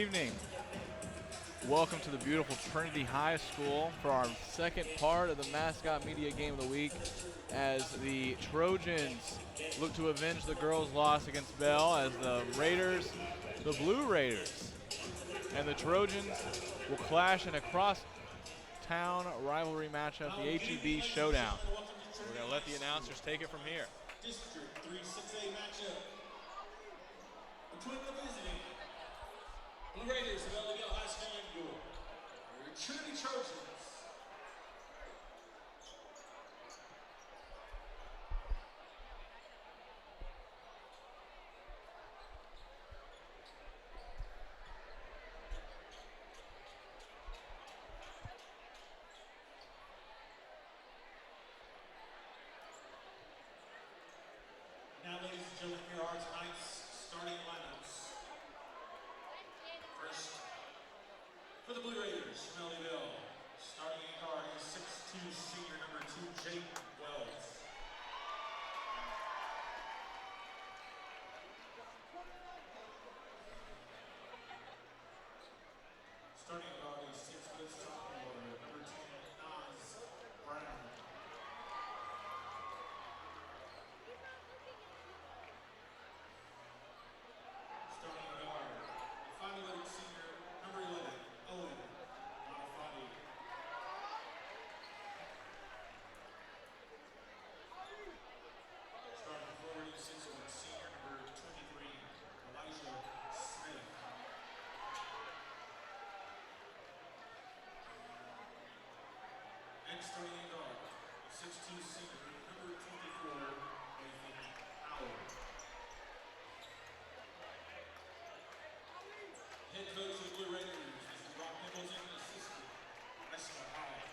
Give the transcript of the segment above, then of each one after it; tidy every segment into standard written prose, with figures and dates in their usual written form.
evening. Welcome to the beautiful Trinity High School for our second part of the Mascot Media Game of the Week as the Trojans look to avenge the girls' loss against Bell as the Raiders, the Blue Raiders, and the Trojans will clash in a crosstown rivalry matchup, the HEB Showdown. We're going to let the announcers take it from here. District 3-6A matchup between the visiting Blue Raiders of LDL High School and your Trinity Trojans. Now, ladies and gentlemen, here are tonight's starting lineups. First, for the Blue Raiders from LDL, starting in guard is 6'2" senior number 2, Jake Wells. Starting in guard is 6 foot sophomore number 10, Nas Brown. Starting in guard, the 5'11" senior number 11, Owen Malafati. Starting forward is 6'1" senior number 23, Elijah Smith. And starting in guard, 6'2" senior number 24, Nathan Howard. Head coach of the Blue Raiders, Mr. Rob Pimpleton, assistant, Mascot High.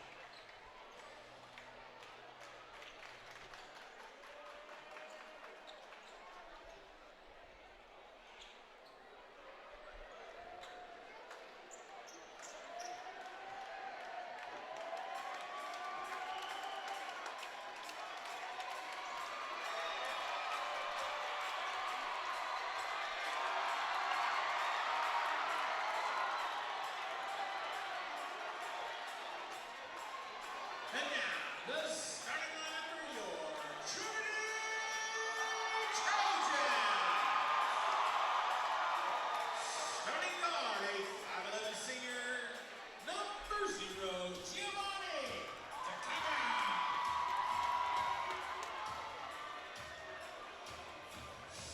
And now, the starting lineup for your Trinity Trojans. Starting guard, a 5'11" senior, number 0, Giovanni Takaka.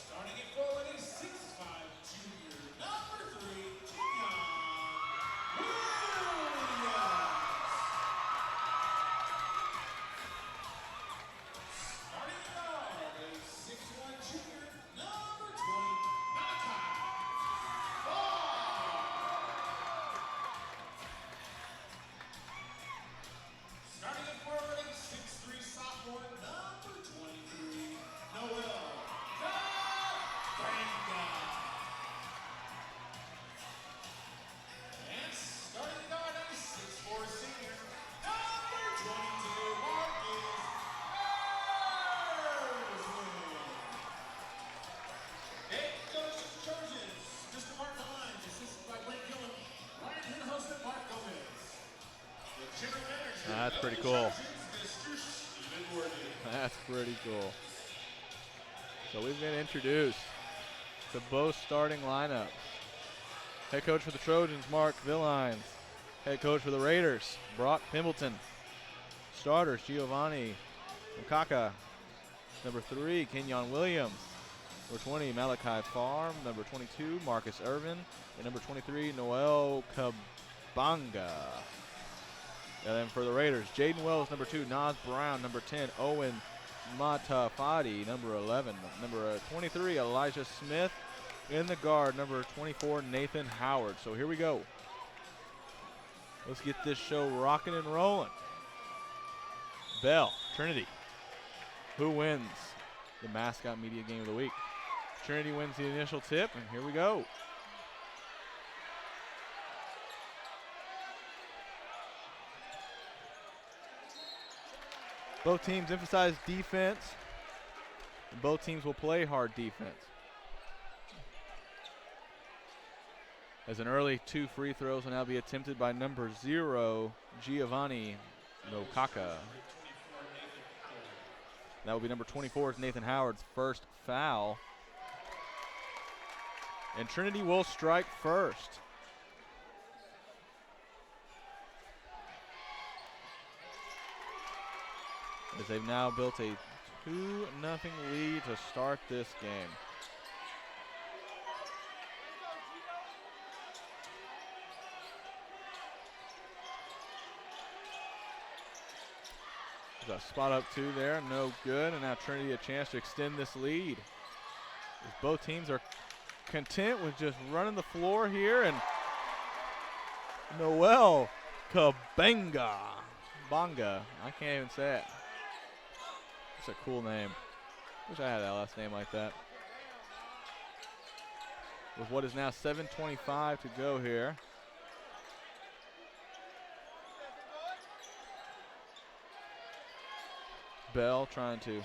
Starting at forward, a 6'5" junior, number 3, Kenyon Williams. Starting guard, a 6'1" junior, number 20, Mascot. Starting at forward, a 6'3" sophomore, number 23, Noel Gabanga. And starting guard, a 6'4" senior, number 22, Marcus Head coach of the Trojans, Mr. Mark Hines, assisted by Blake Gillen, Ryan Hinhausen, Mark Gomez. The general manager That's of pretty the cool. Trojans, Mr. Stephen Morgan. That's pretty cool. So we've been introduced to both starting lineups. Head coach for the Trojans, Mark Villines. Head coach for the Raiders, Brock Pimbleton. Starters, Giovanni Mkaka. Number 3, Kenyon Williams. Number 20, Malachi Farm. Number 22, Marcus Irvin. And number 23, Noel Kabanga. And then for the Raiders, Jaden Wells, number 2, Nas Brown, number 10, Owen Matafati, number 11, number 23, Elijah Smith, in the guard, number 24, Nathan Howard. So here we go. Let's get this show rocking and rolling. Bell, Trinity. Who wins the Mascot Media Game of the Week? Trinity wins the initial tip, and here we go. Both teams emphasize defense, and both teams will play hard defense. As an early 2 free throws will now be attempted by number 0, Giovanni Nokaka. That will be number 24, Nathan Howard's first foul. And Trinity will strike first. As they've now built a 2-0 lead to start this game. There's a spot up 2 there, no good, and now Trinity a chance to extend this lead. As both teams are content with just running the floor here, and Noel Kabanga. Bonga, I can't even say it. It's a cool name. Wish I had that last name like that. With what is now 7:25 to go here. Bell trying to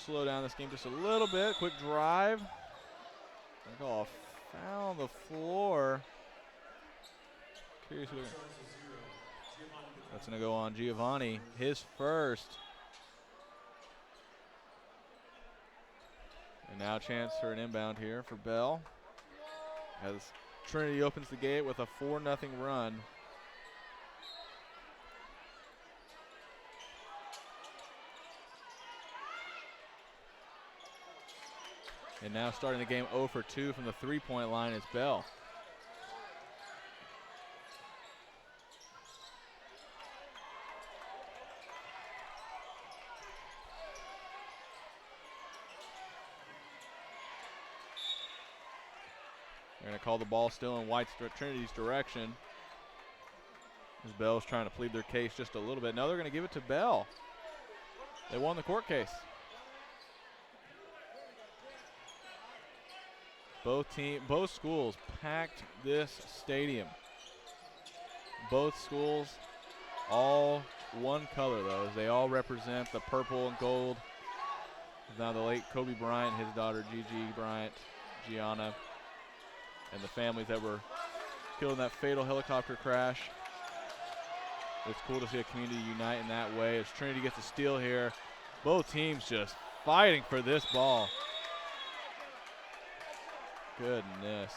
slow down this game just a little bit. Quick drive. Call a foul on the floor. Curious who. That's going to go on Giovanni, his first. And now a chance for an inbound here for Bell, as Trinity opens the gate with a 4-0 run. And now starting the game 0 for 2 from the 3-point line is Bell. They're going to call the ball still in Trinity's direction. As Bell's trying to plead their case just a little bit. Now they're going to give it to Bell. They won the court case. Both schools packed this stadium. Both schools, all one color though, as they all represent the purple and gold. Now the late Kobe Bryant, his daughter Gigi Bryant, Gianna, and the families that were killed in that fatal helicopter crash. It's cool to see a community unite in that way as Trinity gets a steal here. Both teams just fighting for this ball. Goodness.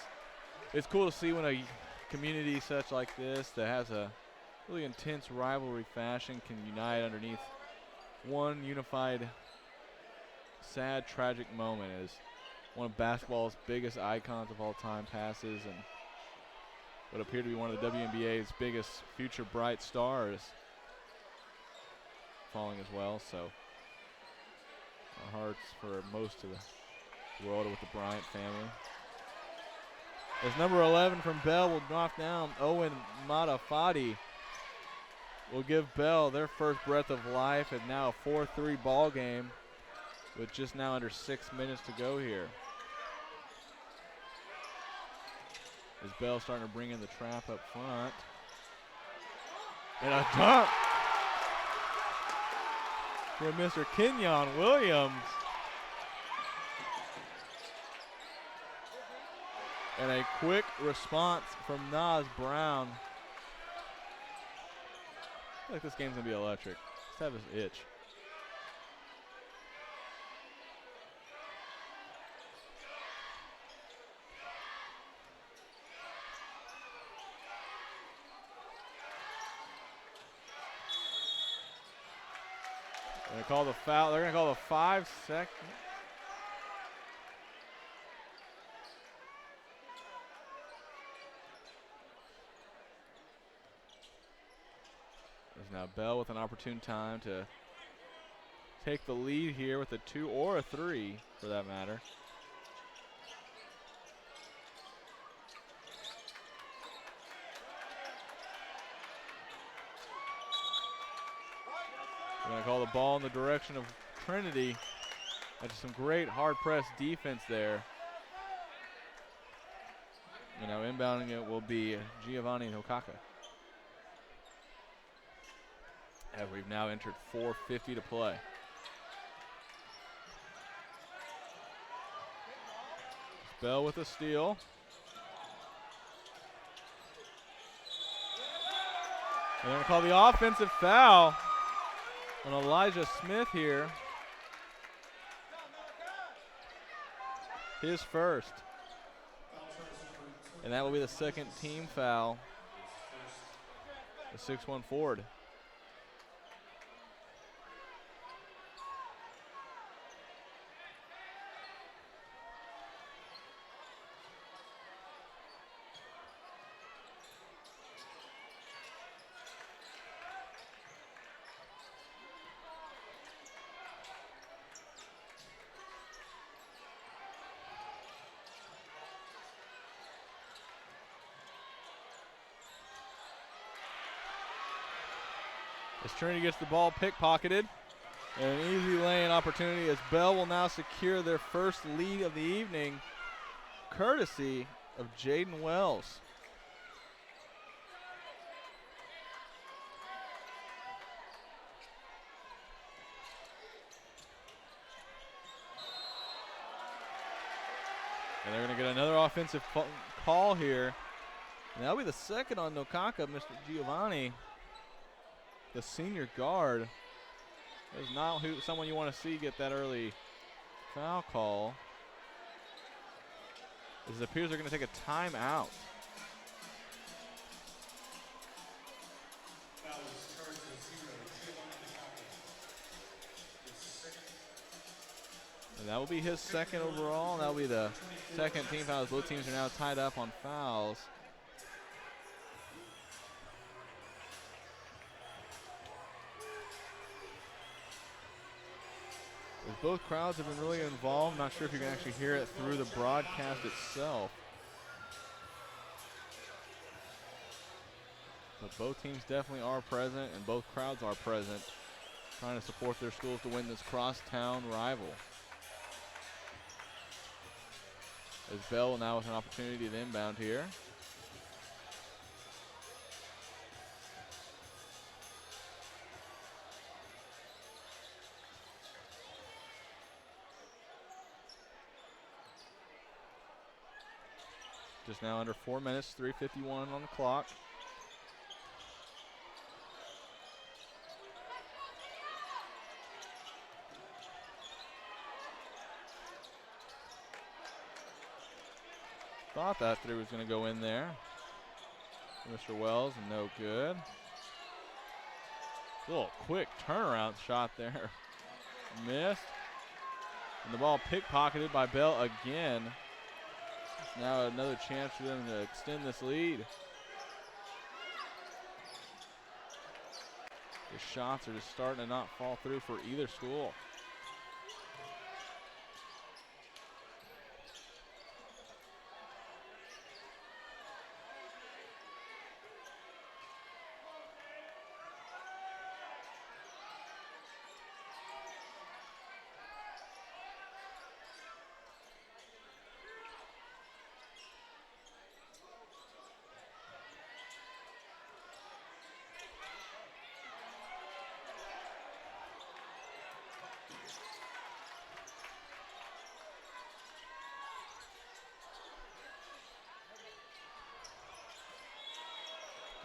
It's cool to see when a community such like this that has a really intense rivalry fashion can unite underneath one unified, sad, tragic moment as one of basketball's biggest icons of all time passes, and what appeared to be one of the WNBA's biggest future bright stars falling as well. So our hearts for most of the world with the Bryant family. As number 11 from Bell will knock down Owen Matafati. Will give Bell their first breath of life, and now a 4-3 ball game with just now under 6 minutes to go here. As Bell starting to bring in the trap up front. And a dunk from Mr. Kenyon Williams. And a quick response from Nas Brown. I feel like this game's gonna be electric. Let's have this itch. They're gonna call the foul. They're gonna call the 5-second. Now Bell with an opportune time to take the lead here with a 2 or a 3 for that matter. We're going to call the ball in the direction of Trinity. That's some great hard-pressed defense there. And now inbounding it will be Giovanni Nokaka. As we've now entered 4:50 to play. Bell with a steal. they're going to call the offensive foul on Elijah Smith here. His first. And that will be the second team foul. The 6'1" forward. As Trinity gets the ball pickpocketed, and an easy lane opportunity as Bell will now secure their first lead of the evening, courtesy of Jaden Wells. And they're going to get another offensive call here. And that'll be the second on Nokaka, Mr. Giovanni, the senior guard. Is not someone you want to see get that early foul call. It appears they're going to take a timeout. And that will be his second overall. That will be the second team foul. Both teams are now tied up on fouls. As both crowds have been really involved, not sure if you can actually hear it through the broadcast itself. But both teams definitely are present, and both crowds are present, trying to support their schools to win this crosstown rival. As Bell now with an opportunity to inbound here. Just now under 4 minutes, 3:51 on the clock. Thought that three was going to go in there. Mr. Wells, no good. A little quick turnaround shot there. Missed. And the ball pickpocketed by Bell again. Now another chance for them to extend this lead. The shots are just starting to not fall through for either school.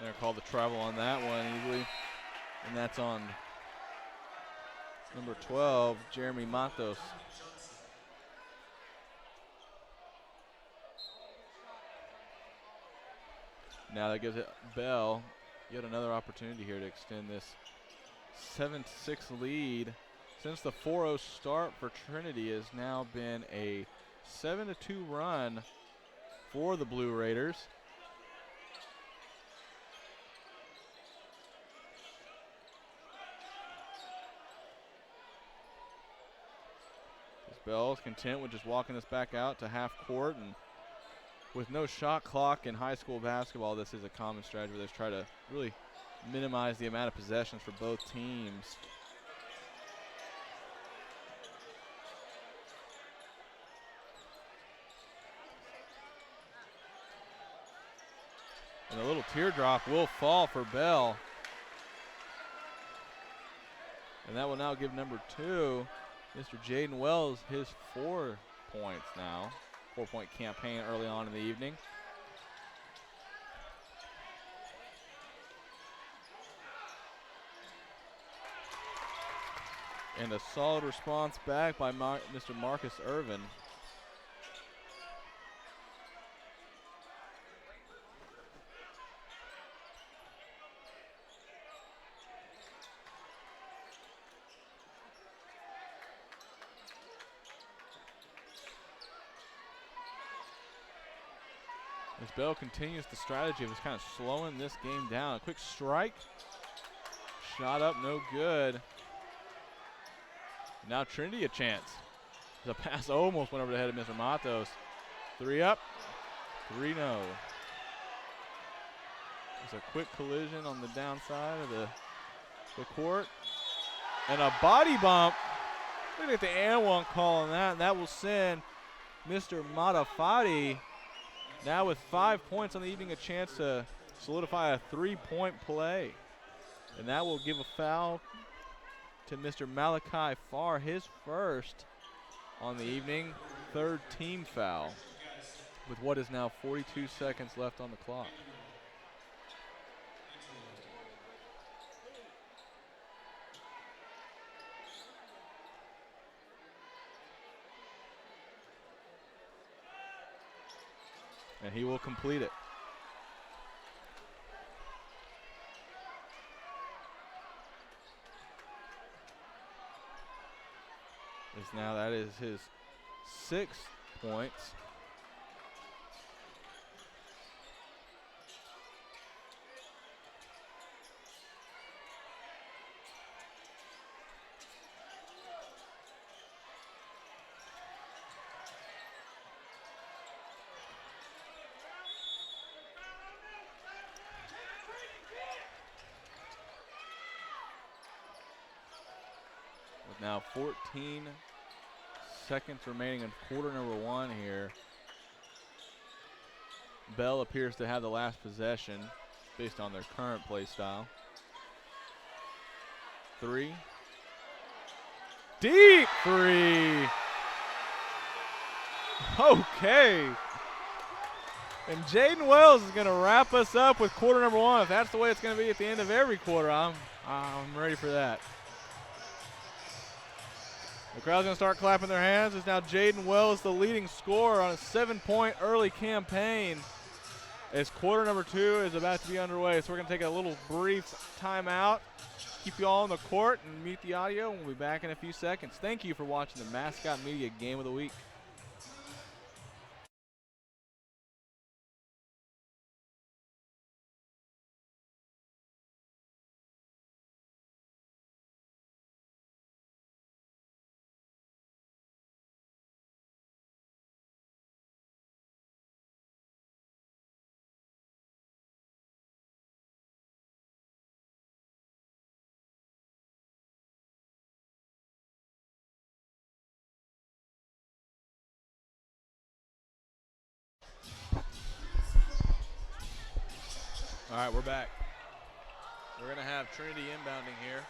They're called the travel on that one easily. And that's on number 12, Jeremy Matos. Now that gives it Bell yet another opportunity here to extend this 7-6 lead. Since the 4-0 start for Trinity has now been a 7-2 run for the Blue Raiders. Bell's content with just walking this back out to half court, and with no shot clock in high school basketball, this is a common strategy where they try to really minimize the amount of possessions for both teams. And a little teardrop will fall for Bell. And that will now give number 2, Mr. Jaden Wells, his 4 points now. 4-point campaign early on in the evening. And a solid response back by Mr. Marcus Irvin. As Bell continues the strategy of just kind of slowing this game down. A quick strike. Shot up, no good. Now Trinity a chance. The pass almost went over the head of Mr. Matos. 3 up, 3 no. There's a quick collision on the downside of the court. And a body bump. Look at the and one call on that, and that will send Mr. Matafati now with 5 points on the evening, a chance to solidify a 3-point play. And that will give a foul to Mr. Malachi Farr, his first on the evening, 3rd team foul, with what is now 42 seconds left on the clock. And he will complete it. Now that is his 6th points. With now 14 seconds remaining in quarter number 1 here. Bell appears to have the last possession based on their current play style. 3. Deep 3. Okay. And Jaden Wells is going to wrap us up with quarter number 1. If that's the way it's going to be at the end of every quarter, I'm ready for that. The crowd's going to start clapping their hands. It's now Jaden Wells, the leading scorer on a 7-point early campaign, as quarter number 2 is about to be underway. So we're going to take a little brief timeout, keep you all on the court, and mute the audio, and we'll be back in a few seconds. Thank you for watching the Mascot Media Game of the Week. All right, we're back. We're going to have Trinity inbounding here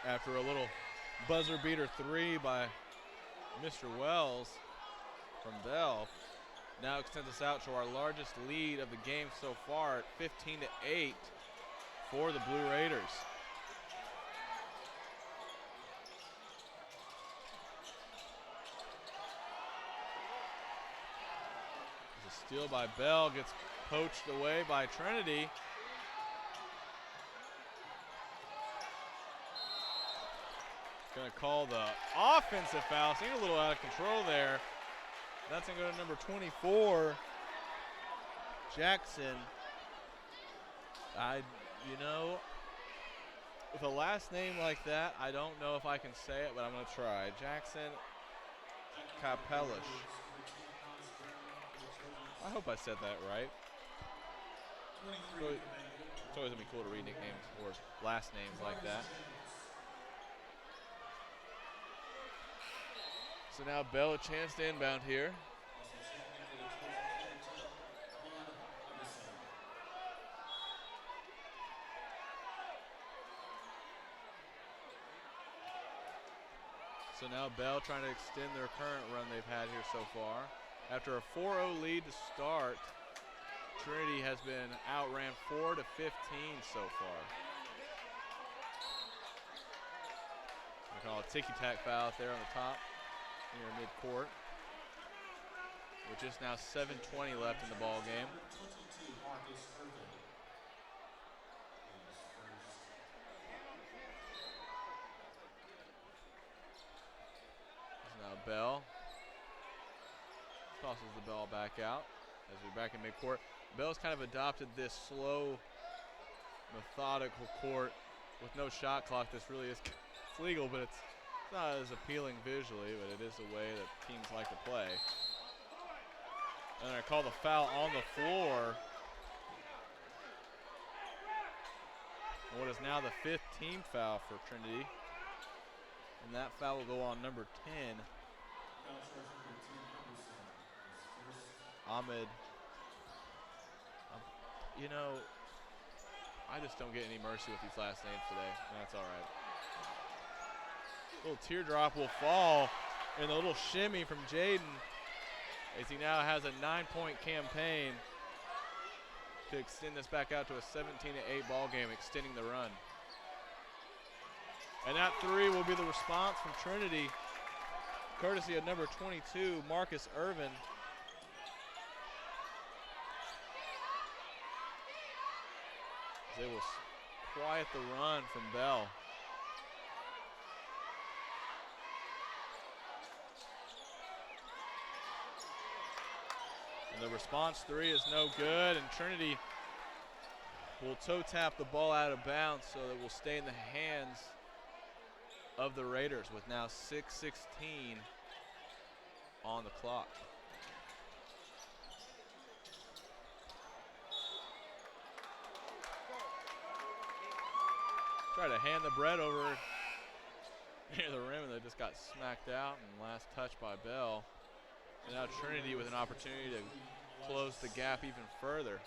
after a little buzzer beater 3 by Mr. Wells from Bell. Now extends us out to our largest lead of the game so far at 15-8 for the Blue Raiders. Steal by Bell, gets poached away by Trinity. Gonna call the offensive foul. Seemed a little out of control there. That's gonna go to number 24, Jackson. With a last name like that, I don't know if I can say it, but I'm gonna try. Jackson Capellish. I hope I said that right. It's always gonna be cool to read nicknames or last names like that. So now Bell a chance to inbound here. So now Bell trying to extend their current run they've had here so far. After a 4-0 lead to start, Trinity has been outran 4-15 so far. call a ticky-tack foul out there on the top near midcourt. With just now 7:20 left in the ball game. Now Bell tosses the ball back out as we're back in midcourt. Bell's kind of adopted this slow, methodical court with no shot clock. This really is it's legal, but it's not as appealing visually, but it is the way that teams like to play. And I call the foul on the floor. What is now the 5th team foul for Trinity. And that foul will go on number 10. Ahmed. You know, I just don't get any mercy with these last names today. That's all right. Little teardrop will fall, and a little shimmy from Jaden as he now has a 9-point campaign to extend this back out to a 17-8 ball game, extending the run. And that three will be the response from Trinity, courtesy of number 22, Marcus Irvin. They will quiet the run from Bell. And the response three is no good, and Trinity will toe tap the ball out of bounds so that it will stay in the hands of the Raiders with now 6:16 on the clock. Try to hand the bread over near the rim, and they just got smacked out, and last touch by Bell. And now Trinity with an opportunity to close the gap even further.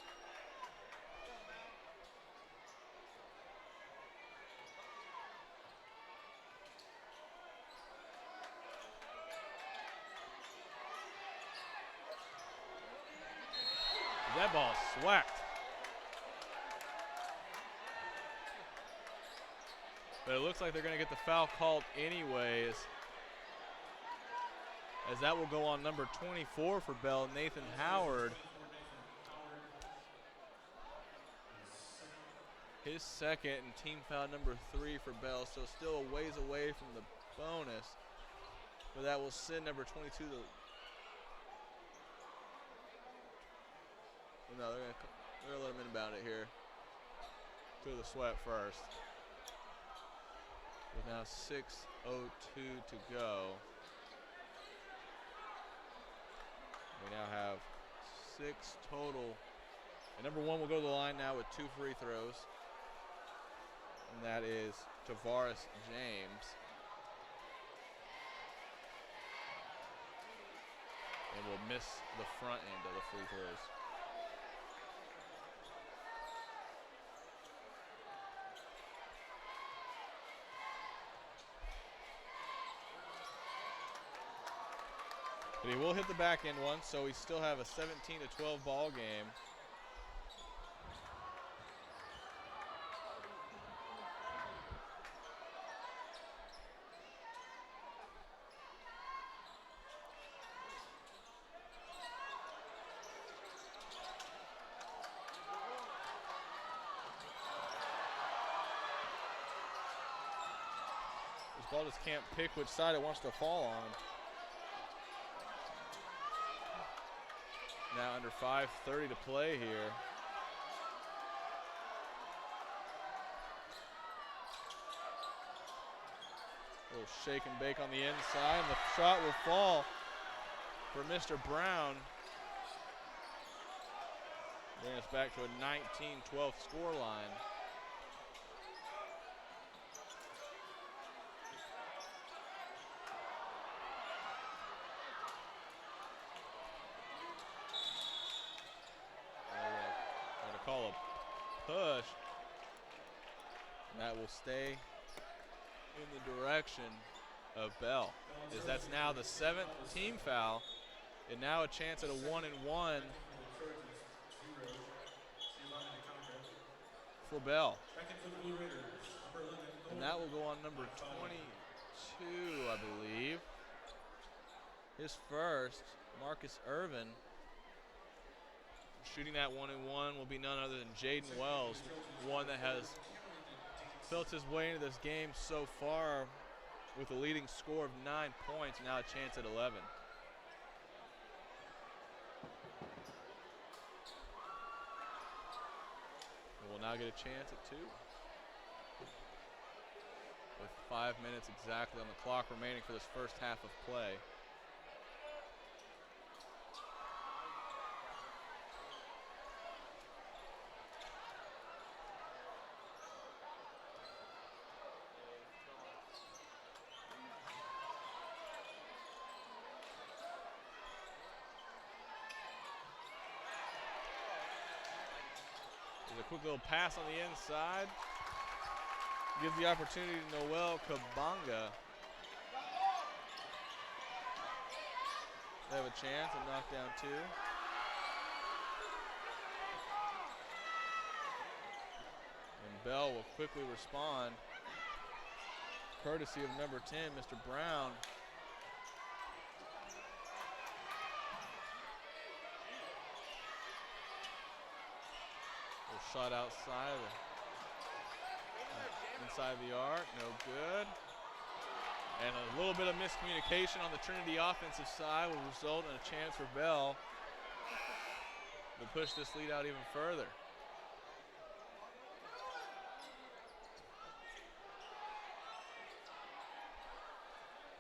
That ball swacked. But it looks like they're going to get the foul called anyways, as that will go on number 24 for Bell, Nathan Howard. His second and team foul number 3 for Bell, so still a ways away from the bonus. But that will send number 22 to. No, they're going to let him inbound it here. Through the sweat first. With now 6:02 to go. We now have 6 total. And number 1 will go to the line now with 2 free throws. And that is Tavares James. And will miss the front end of the free throws. But he will hit the back end once, so we still have a 17-12 ball game. This ball just can't pick which side it wants to fall on. Now under 5:30 to play here. A little shake and bake on the inside, and the shot will fall for Mr. Brown. Bring us back to a 19-12 score line. Call a push. That will stay in the direction of Bell, as that's now the 7th team foul, and now a chance at a 1-and-1 for Bell. And that will go on number two, I believe. His first, Marcus Irvin. Shooting that 1-and-1 will be none other than Jaden Wells, one that has built his way into this game so far with a leading score of 9 points, now a chance at 11. Will now get a chance at 2. With 5 minutes exactly on the clock remaining for this first half of play. There's a quick little pass on the inside. Gives the opportunity to Noel Kabanga. They have a chance and knock down 2. And Bell will quickly respond, courtesy of number 10, Mr. Brown. Shot outside, inside the arc, no good. And a little bit of miscommunication on the Trinity offensive side will result in a chance for Bell to push this lead out even further.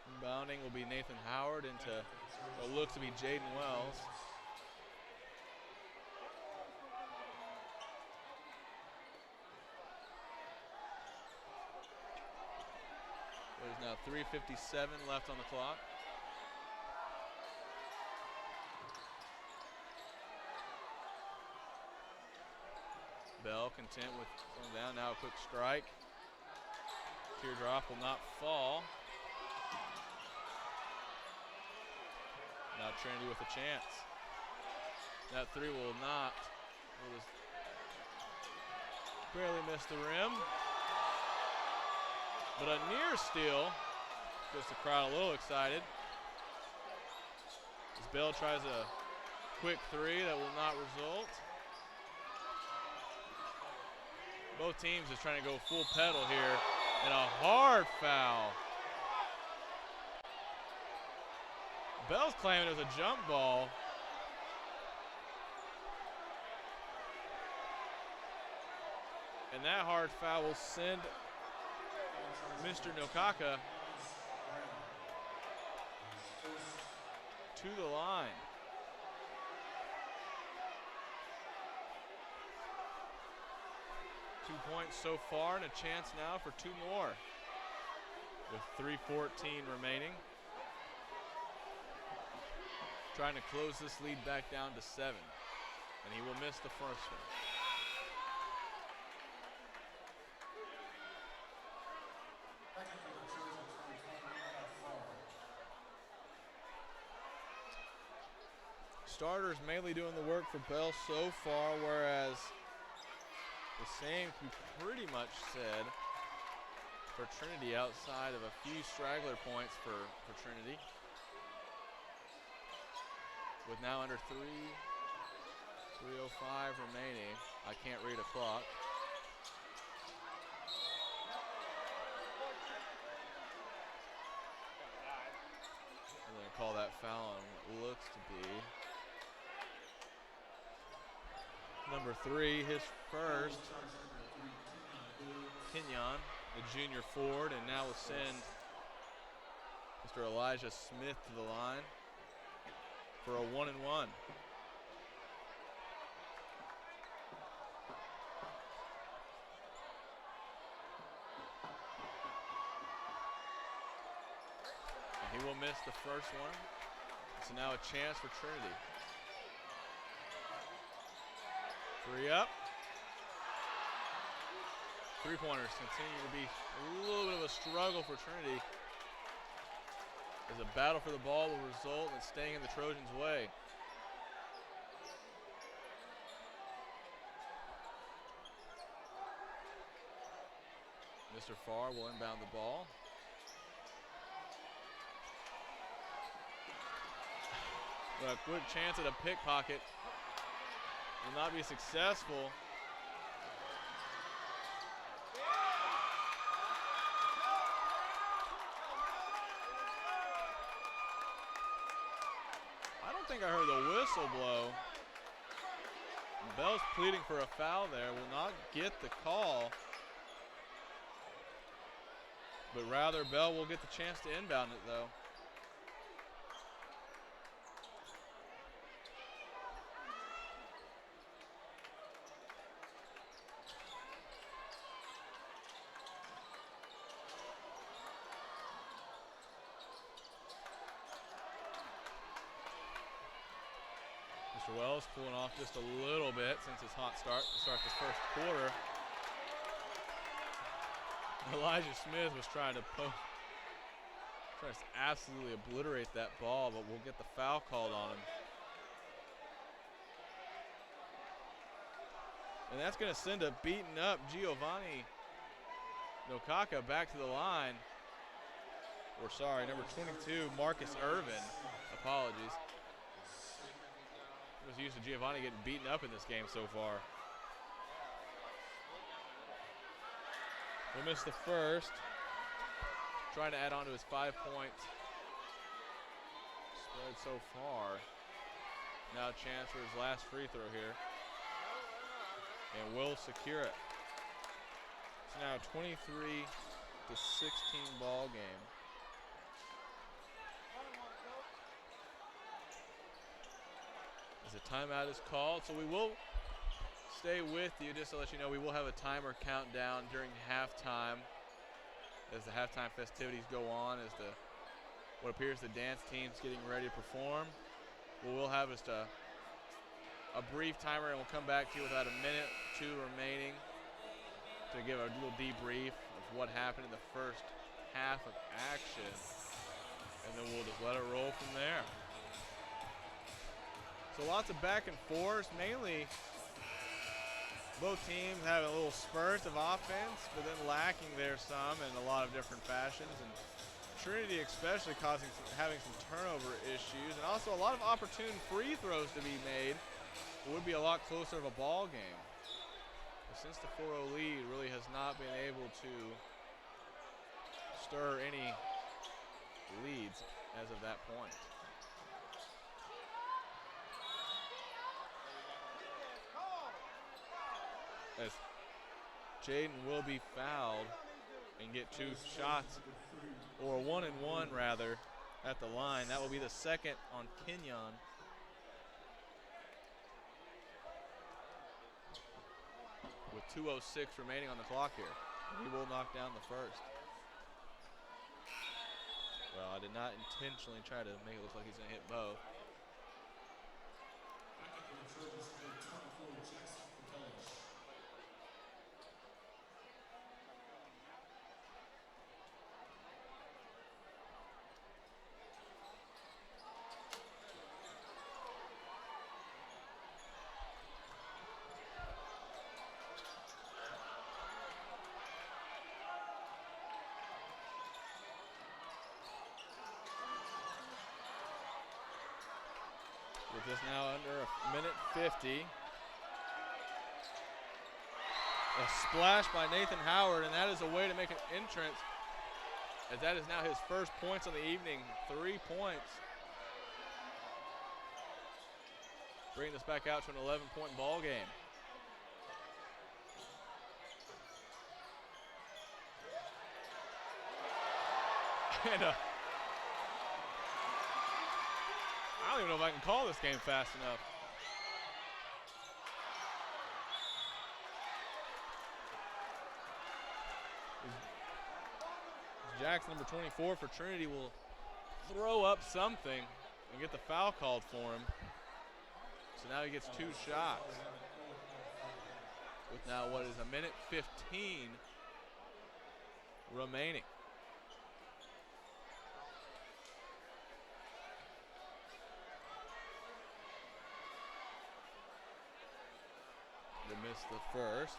Inbounding will be Nathan Howard into what looks to be Jaden Wells. There's now 3:57 left on the clock. Bell content with going down, now a quick strike. Teardrop will not fall. Now Trinity with a chance. That 3 will not. It was barely missed the rim. But a near steal gets the crowd a little excited. As Bell tries a quick 3 that will not result. Both teams is trying to go full pedal here, and a hard foul. Bell's claiming it was a jump ball. And that hard foul will send Mr. Nokaka to the line. Two points so far and a chance now for 2 more with 3:14 remaining. Trying to close this lead back down to 7, and he will miss the first one. Starters mainly doing the work for Bell so far, whereas the same can be pretty much said for Trinity outside of a few straggler points for Trinity. With now under 3:05 remaining. I can't read a clock. I'm going to call that foul on what looks to be number 3, his first. Kenyon, the junior forward, and now will send Mr. Elijah Smith to the line for a 1-and-1. And he will miss the first one. So now a chance for Trinity. 3 up. 3-pointers continue to be a little bit of a struggle for Trinity, as a battle for the ball will result in staying in the Trojans' way. Mr. Farr will inbound the ball. But a good chance at a pickpocket. Will not be successful. I don't think I heard the whistle blow. Bell's pleading for a foul there. Will not get the call. But rather, Bell will get the chance to inbound it, though. Mr. Wells cooling off just a little bit since his hot start to start this first quarter. Elijah Smith was trying to absolutely obliterate that ball, but we'll get the foul called on him. And that's going to send a beaten up Giovanni Nokaka back to the line. Or sorry, number 22, Marcus Irvin. Apologies. I was used to Giovanni getting beaten up in this game so far. We missed the first. Trying to add on to his 5-point spread so far. Now a chance for his last free throw here. And will secure it. It's now a 23-16 ball game. As a timeout is called, so we will stay with you just to let you know we will have a timer countdown during halftime as the halftime festivities go on, as what appears the dance team's getting ready to perform. We'll have just a brief timer, and we'll come back to you with about a minute or two remaining to give a little debrief of what happened in the first half of action, and then we'll just let it roll from there. So lots of back and forth, mainly both teams having a little spurt of offense, but then lacking there some in a lot of different fashions. And Trinity especially having some turnover issues, and also a lot of opportune free throws to be made. It would be a lot closer of a ball game. But since the 4-0 lead really has not been able to stir any leads as of that point. As Jaden will be fouled and get 2 shots, or 1 and 1 rather, at the line. That will be the second on Kenyon. With 2:06 remaining on the clock here. He will knock down the first. Well, I did not intentionally try to make it look like he's going to hit both. With this now under a minute 50. A splash by Nathan Howard, and that is a way to make an entrance, as that is now his first points on the evening, 3 points. Bringing this back out to an 11-point ball game. And I don't even know if I can call this game fast enough. Jackson, number 24 for Trinity, will throw up something and get the foul called for him. So now he gets 2 shots. With now what is a minute 15 remaining. They missed the first.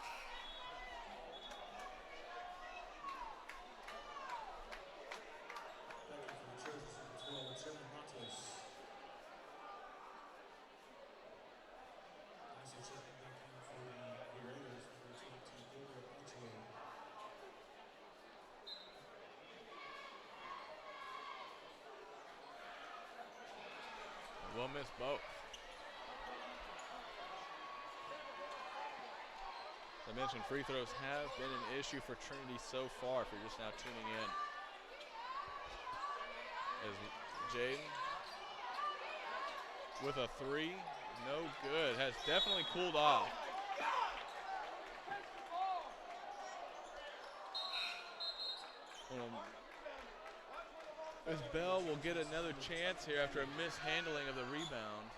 They'll miss both. As I mentioned, free throws have been an issue for Trinity so far if you're just now tuning in. As Jaden with a three, no good, has definitely cooled off. As Bell will get another chance here after a mishandling of the rebound.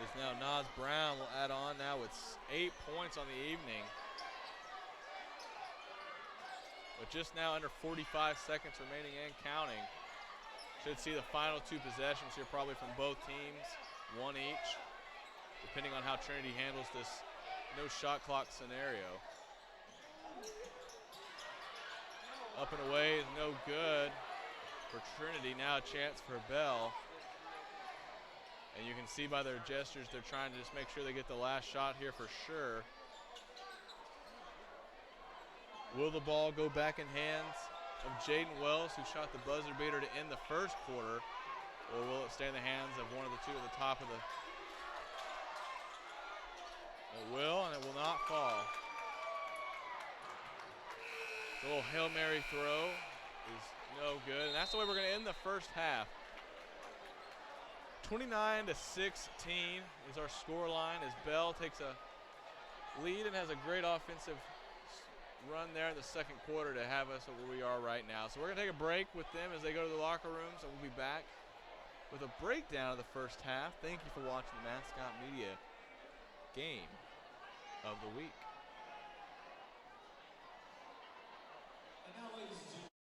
As now Nas Brown will add on now with 8 points on the evening. But just now under 45 seconds remaining and counting. Should see the final 2 possessions here probably from both teams, 1 each, depending on how Trinity handles this no shot clock scenario. Up and away is no good for Trinity. Now a chance for Bell. And you can see by their gestures they're trying to just make sure they get the last shot here for sure. Will the ball go back in hands of Jaden Wells, who shot the buzzer beater to end the first quarter, or will it stay in the hands of one of the two at the top of the... It will, and it will not fall. The little Hail Mary throw is no good, and that's the way we're going to end the first half. 29-16 is our score line as Bell takes a lead and has a great offensive run there in the second quarter to have us where we are right now. So we're going to take a break with them as they go to the locker rooms, and we'll be back with a breakdown of the first half. Thank you for watching the Mascot Media Game of the Week. And now, ladies and gentlemen.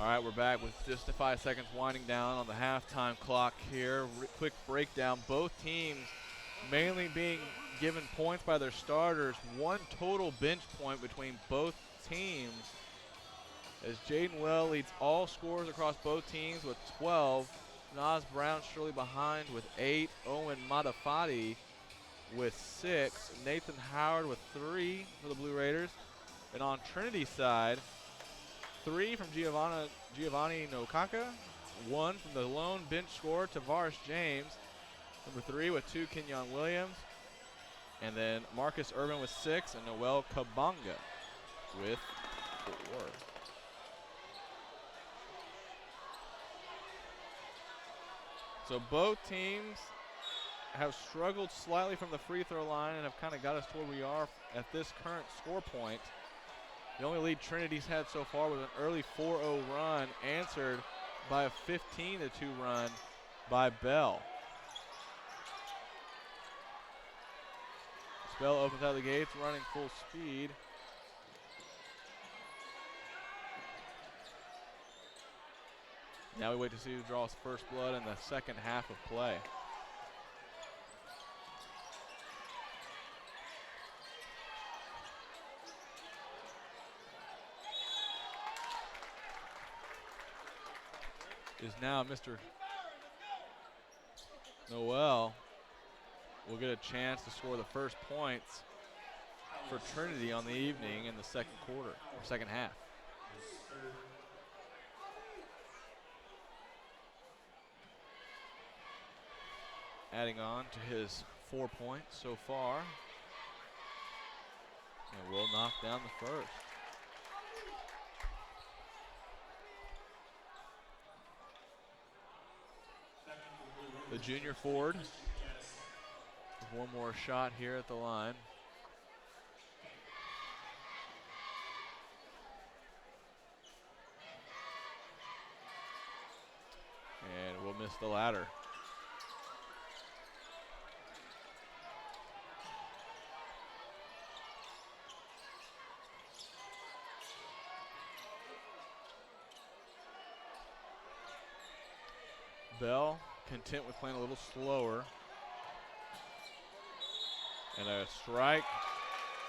All right, we're back with just the 5 seconds winding down on the halftime clock here. Quick breakdown. Both teams mainly being given points by their starters. One total bench point between both teams, as Jaden Well leads all scorers across both teams with 12. Nas Brown surely behind with 8. Owen Matafati with 6. Nathan Howard with 3 for the Blue Raiders. And on Trinity's side, 3 from Giovanni Nokaka, 1 from the lone bench scorer, Tavares James. Number 3 with 2, Kenyon Williams. And then Marcus Urban with 6, and Noel Kabanga with 4. So both teams have struggled slightly from the free throw line and have kind of got us to where we are at this current score point. The only lead Trinity's had so far was an early 4-0 run, answered by a 15-2 run by Bell. Bell opens out the gates, running full speed. Now we wait to see who draws first blood in the second half of play. Is now Mr. Noel will get a chance to score the first points for Trinity on the evening in the second quarter, or second half. Adding on to his 4 points so far. And will knock down the first. The junior forward with one more shot here at the line. And we'll miss the ladder. Bell content with playing a little slower. And a strike,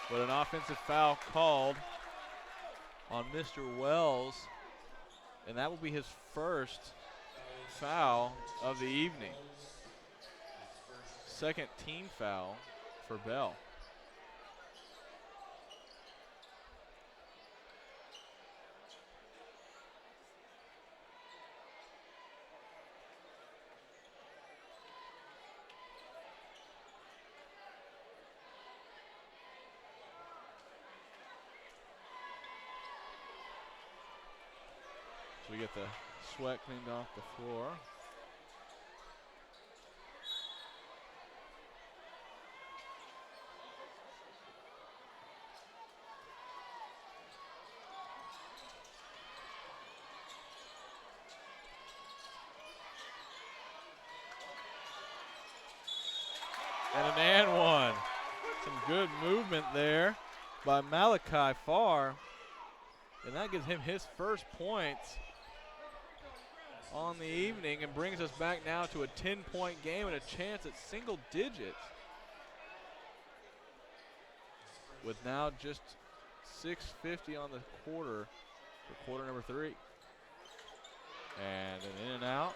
but an offensive foul called on Mr. Wells. And that will be his first foul of the evening. Second team foul for Bell. So we get the sweat cleaned off the floor. And an and one. Some good movement there by Malachi Farr. And that gives him his first points on the evening and brings us back now to a 10-point game and a chance at single digits. With now just 6:50 on the quarter for quarter number 3. And an in and out.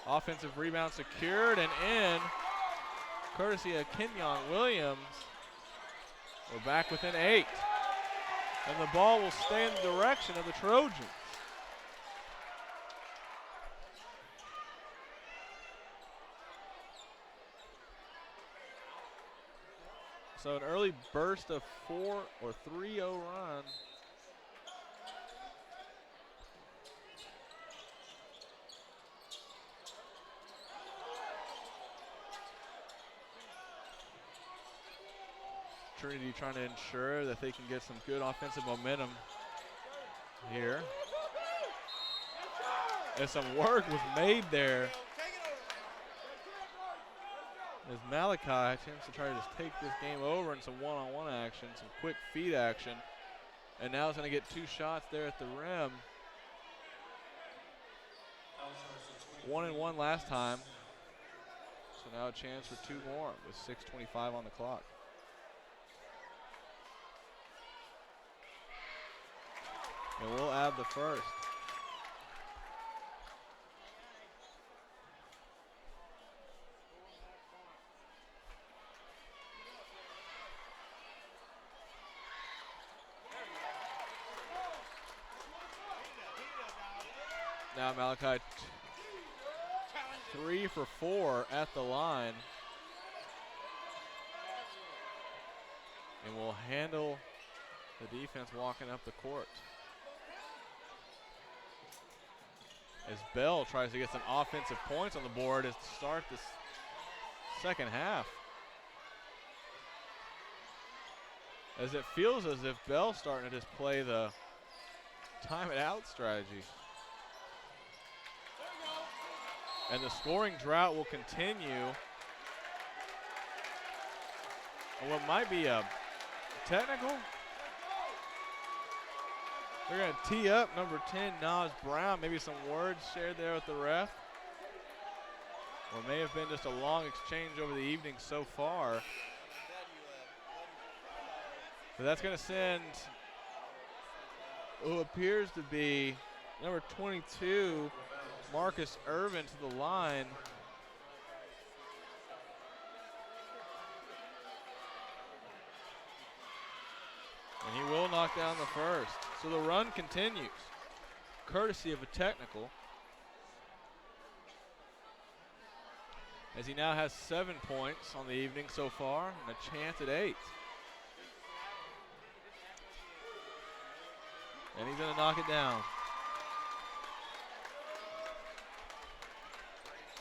Offensive rebound secured and in, courtesy of Kenyon Williams. We're back within 8. And the ball will stay in the direction of the Trojans. So an early burst of 4 or 3-0 run. Trinity trying to ensure that they can get some good offensive momentum here. And some work was made there as Malachi attempts to try to just take this game over in some one-on-one action, some quick feed action. And now he's going to get 2 shots there at the rim. 1-1 last time. So now a chance for 2 more with 6:25 on the clock. And we'll add the first. Now Malachi 3 for 4 at the line. And will handle the defense walking up the court. As Bell tries to get some offensive points on the board as to start this second half. As it feels as if Bell's starting to just play the time it out strategy. And the scoring drought will continue. And what might be a technical? They're going to tee up number 10, Nas Brown. Maybe some words shared there with the ref. Or may have been just a long exchange over the evening so far. But that's going to send who appears to be number 22, Marcus Irvin, to the line. And he will knock down the first. So the run continues, courtesy of a technical. As he now has 7 points on the evening so far and a chance at 8. And he's gonna knock it down.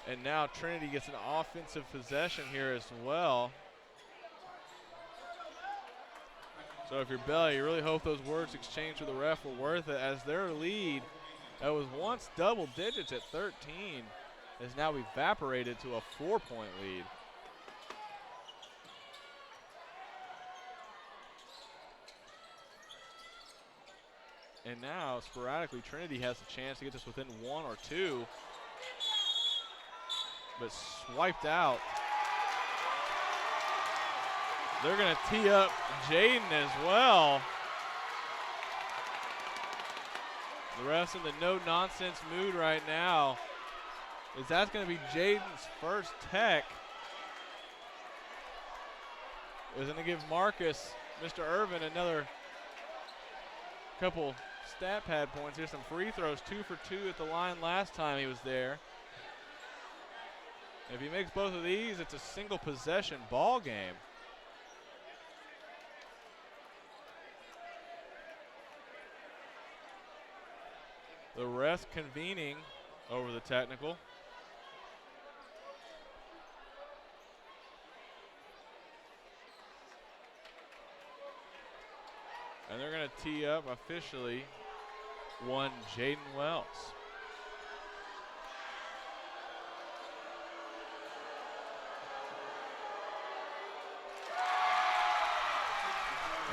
And now Trinity gets an offensive possession here as well. So if you're Bell, you really hope those words exchanged with the ref were worth it, as their lead that was once double digits at 13 has now evaporated to a 4-point lead. And now, sporadically, Trinity has a chance to get this within 1 or 2, but swiped out. They're going to tee up Jaden as well. The refs in the no-nonsense mood right now, is that's going to be Jaden's first tech. Is going to give Marcus, Mr. Irvin, another couple stat pad points here. Some free throws, 2 for 2 at the line last time he was there. If he makes both of these, it's a single possession ball game. The rest convening over the technical. And they're going to tee up officially one Jaden Wells.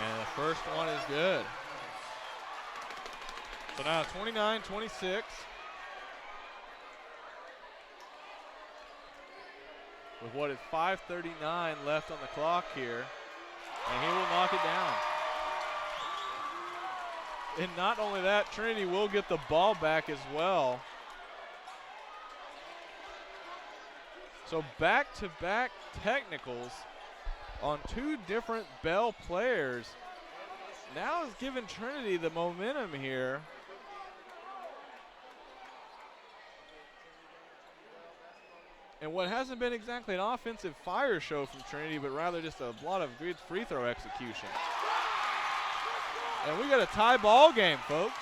And the first one is good. So now 29-26. With what is 5:39 left on the clock here. And he will knock it down. And not only that, Trinity will get the ball back as well. So back-to-back technicals on 2 different Bell players. Now is giving Trinity the momentum here. And what hasn't been exactly an offensive fire show from Trinity, but rather just a lot of good free throw execution. And we got a tie ball game, folks.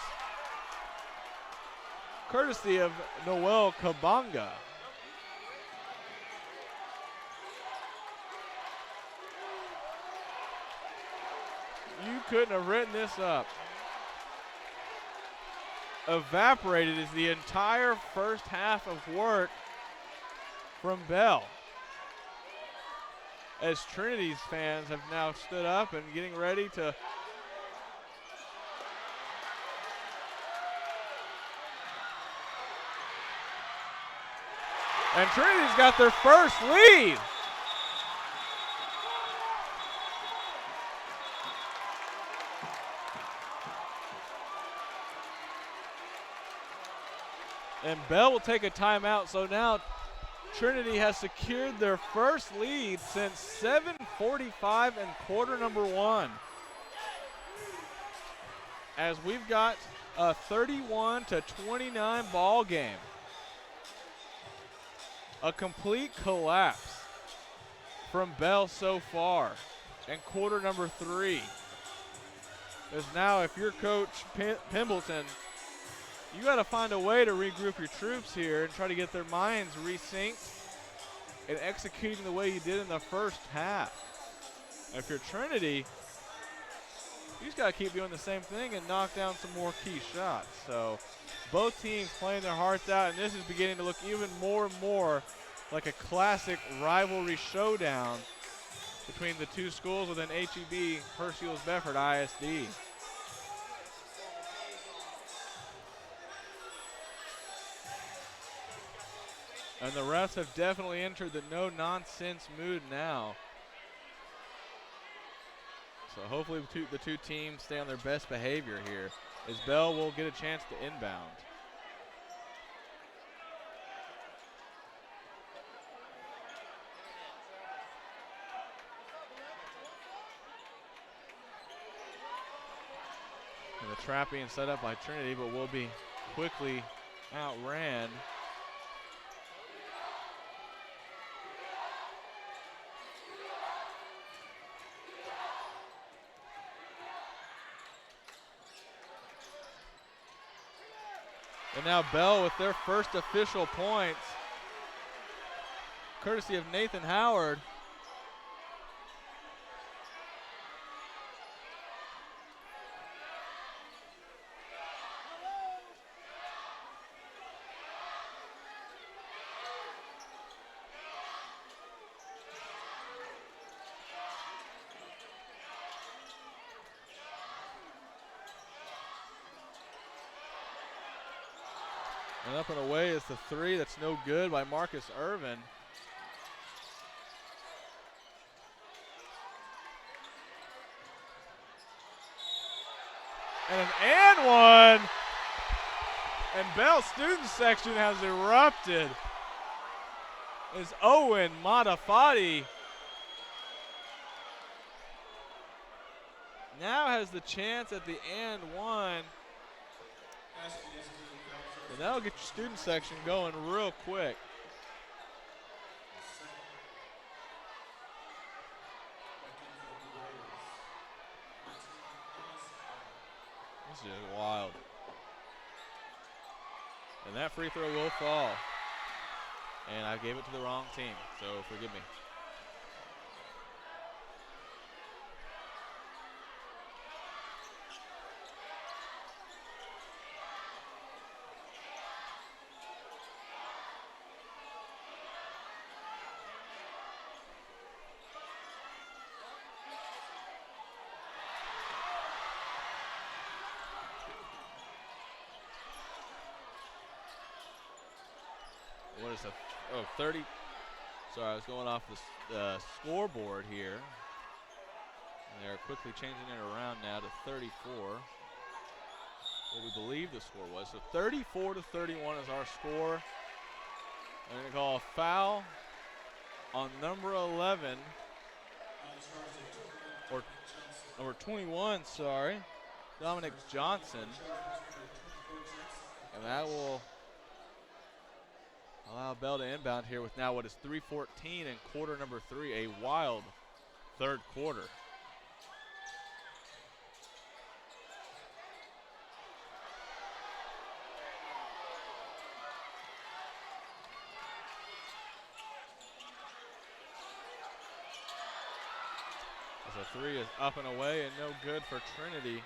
Courtesy of Noel Kabanga. You couldn't have written this up. Evaporated is the entire first half of work from Bell. As Trinity's fans have now stood up and getting ready to And Trinity's got their first lead. And Bell will take a timeout, so now Trinity has secured their first lead since 7:45 and quarter number 1. As we've got a 31-29 ball game. A complete collapse from Bell so far in quarter number 3. As now if you're Coach Pimbleton, you got to find a way to regroup your troops here and try to get their minds resynced and executing the way you did in the first half. And if you're Trinity, you just got to keep doing the same thing and knock down some more key shots. So both teams playing their hearts out, and this is beginning to look even more and more like a classic rivalry showdown between the two schools within HEB, Perseus Bedford ISD. And the refs have definitely entered the no-nonsense mood now. So hopefully the two teams stay on their best behavior here, as Bell will get a chance to inbound. And the trap being set up by Trinity, but will be quickly outran. And now Bell with their first official points, courtesy of Nathan Howard. And up and away is the three. That's no good by Marcus Irvin. And an and one. And Bell student section has erupted. Is Owen Matafati now has the chance at the and one. And that'll get your student section going real quick. This is just wild. And that free throw will fall. And I gave it to the wrong team, so forgive me. What is it? Oh, 30. Sorry, I was going off the scoreboard here. And they're quickly changing it around now to 34. What we believe the score was. So 34-31 is our score. They're going to call a foul on number 11. Or number 21, sorry. Dominic Johnson. And that will allow Bell to inbound here with now what is 3:14 in quarter number 3, a wild third quarter. As a three is up and away and no good for Trinity.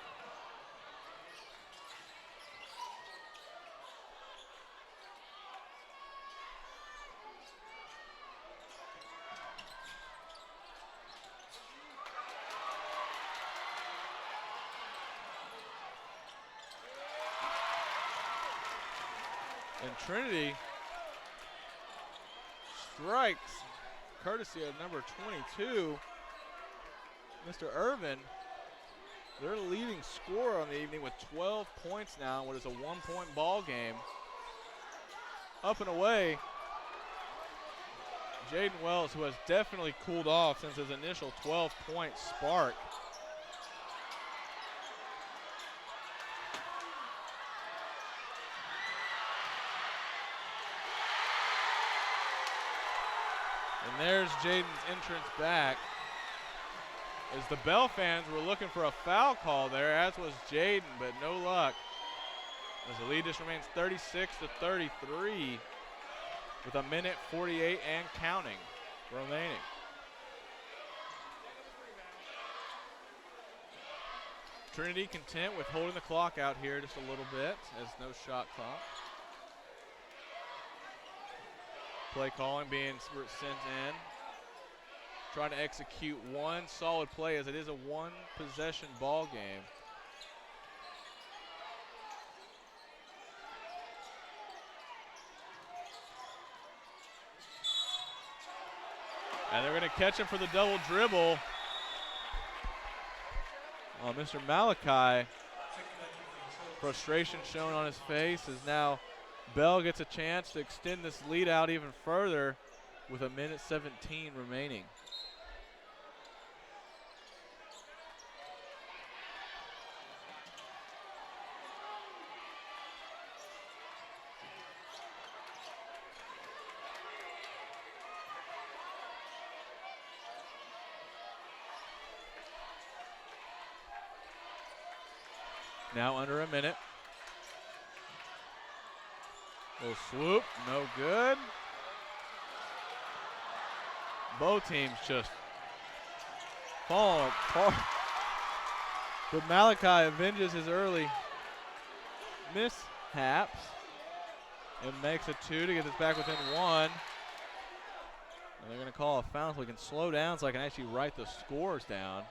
And Trinity strikes, courtesy of number 22, Mr. Irvin. Their leading scorer on the evening with 12 points now, what is a 1-point ball game. Up and away, Jaden Wells, who has definitely cooled off since his initial 12-point spark. And there's Jaden's entrance back. As the Bell fans were looking for a foul call there, as was Jaden, but no luck. As the lead just remains 36-33 with a minute 48 and counting remaining. Trinity content with holding the clock out here just a little bit as no shot clock. Play calling being sent in. Trying to execute one solid play as it is a one-possession ball game. And they're going to catch him for the double dribble. Mr. Malachi, frustration shown on his face as now Bell gets a chance to extend this lead out even further with a minute 17 remaining. Now under a minute. Little swoop, no good. Both teams just falling apart. But Malachi avenges his early mishaps and makes a 2 to get this back within 1. And they're going to call a foul so we can slow down so I can actually write the scores down.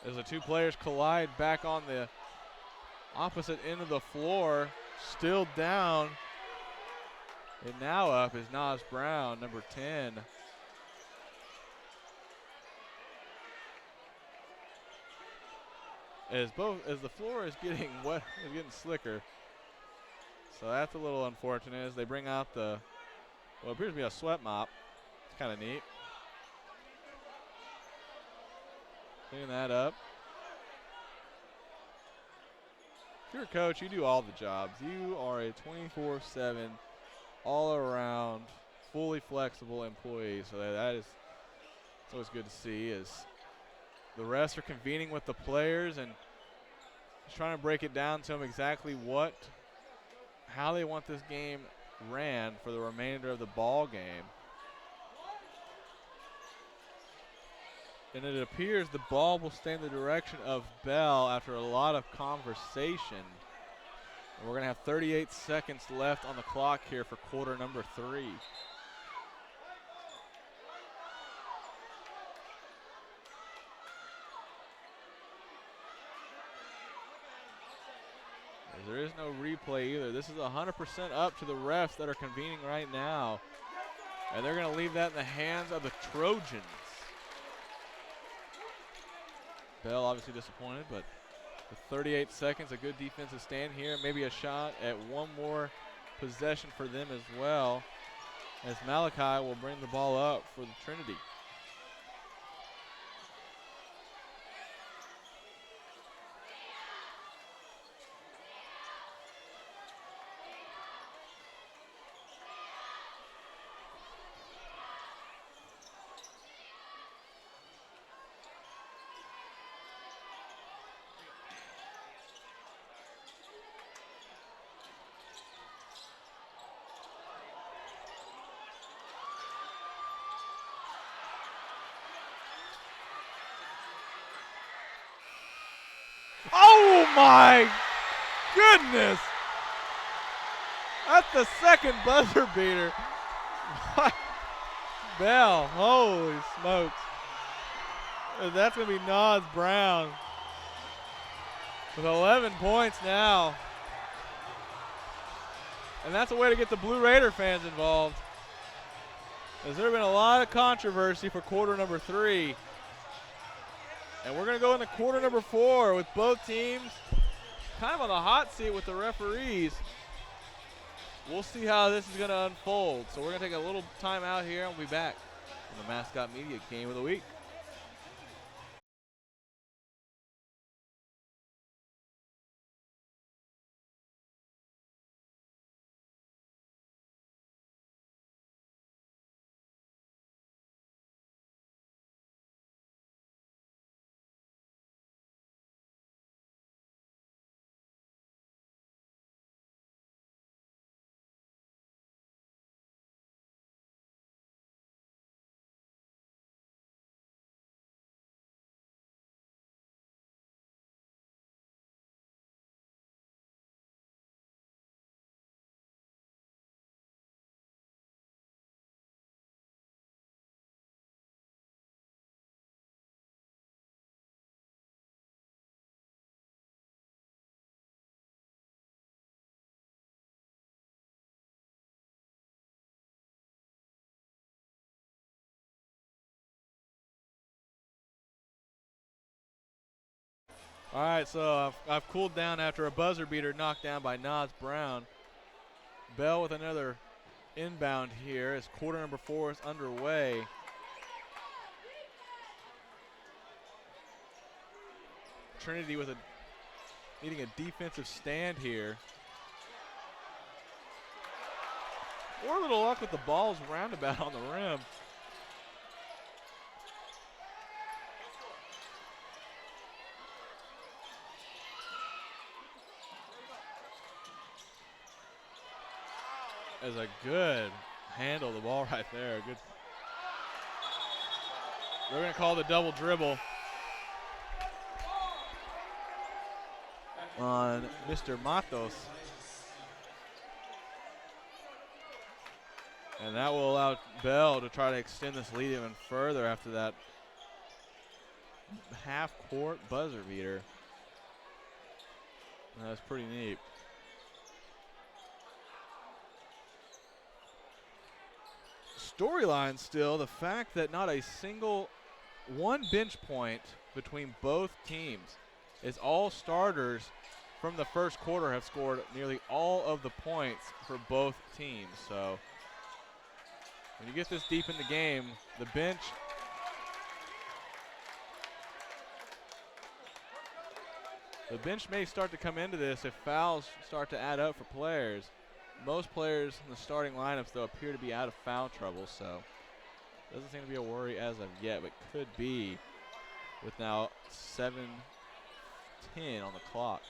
As the two players collide back on the opposite end of the floor, still down. And now up is Nas Brown, number 10. As the floor is getting wet, is getting slicker. So that's a little unfortunate as they bring out what appears to be a sweat mop. It's kind of neat. Clean that up. If you're a coach, you do all the jobs. You are a 24/7, all-around, fully flexible employee. So it's always good to see as the refs are convening with the players and just trying to break it down to them exactly how they want this game ran for the remainder of the ball game. And it appears the ball will stay in the direction of Bell after a lot of conversation. And we're going to have 38 seconds left on the clock here for quarter number 3. There is no replay either. This is 100% up to the refs that are convening right now. And they're going to leave that in the hands of the Trojans. Bell obviously disappointed, but with 38 seconds, a good defensive stand here. Maybe a shot at one more possession for them as well, as Malachi will bring the ball up for the Trinity. Oh my goodness! That's the second buzzer beater. Bell, holy smokes. That's going to be Nas Brown with 11 points now. And that's a way to get the Blue Raider fans involved. There's been a lot of controversy for quarter number 3. And we're going to go into quarter number 4 with both teams kind of on the hot seat with the referees. We'll see how this is going to unfold. So we're going to take a little time out here and we'll be back in the Mascot Media Game of the Week. All right, so I've cooled down after a buzzer beater knocked down by Nas Brown. Bell with another inbound here as quarter number 4 is underway. Trinity with needing a defensive stand here. Or a little luck with the ball's roundabout on the rim. As a good handle of the ball right there. Good. We're going to call the double dribble on Mr. Matos. And that will allow Bell to try to extend this lead even further after that half-court buzzer beater. That's pretty neat. Storyline still, the fact that not a single one bench point between both teams is all starters from the first quarter have scored nearly all of the points for both teams. So when you get this deep in the game, the bench may start to come into this if fouls start to add up for players. Most players in the starting lineups, though, appear to be out of foul trouble, so doesn't seem to be a worry as of yet, but could be with now 7:10 on the clock.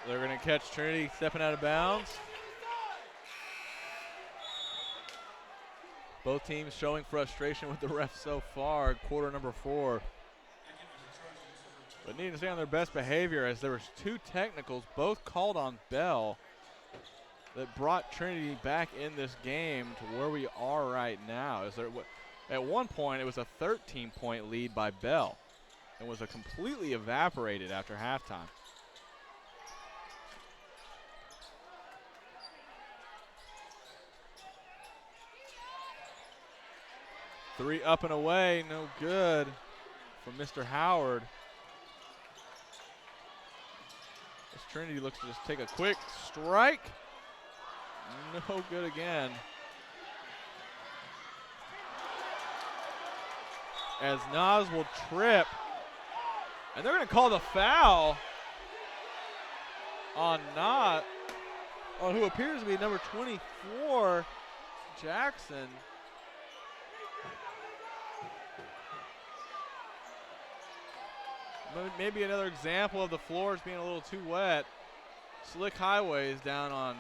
They're going to catch Trinity stepping out of bounds. Both teams showing frustration with the ref so far in quarter number 4. But need to stay on their best behavior as there was 2 technicals, both called on Bell, that brought Trinity back in this game to where we are right now. At one point, it was a 13-point lead by Bell and was completely evaporated after halftime. Three up and away, no good from Mr. Howard. As Trinity looks to just take a quick strike. No good again. As Nas will trip. And they're going to call the foul on who appears to be number 24, Jackson. Maybe another example of the floors being a little too wet. Slick highways down on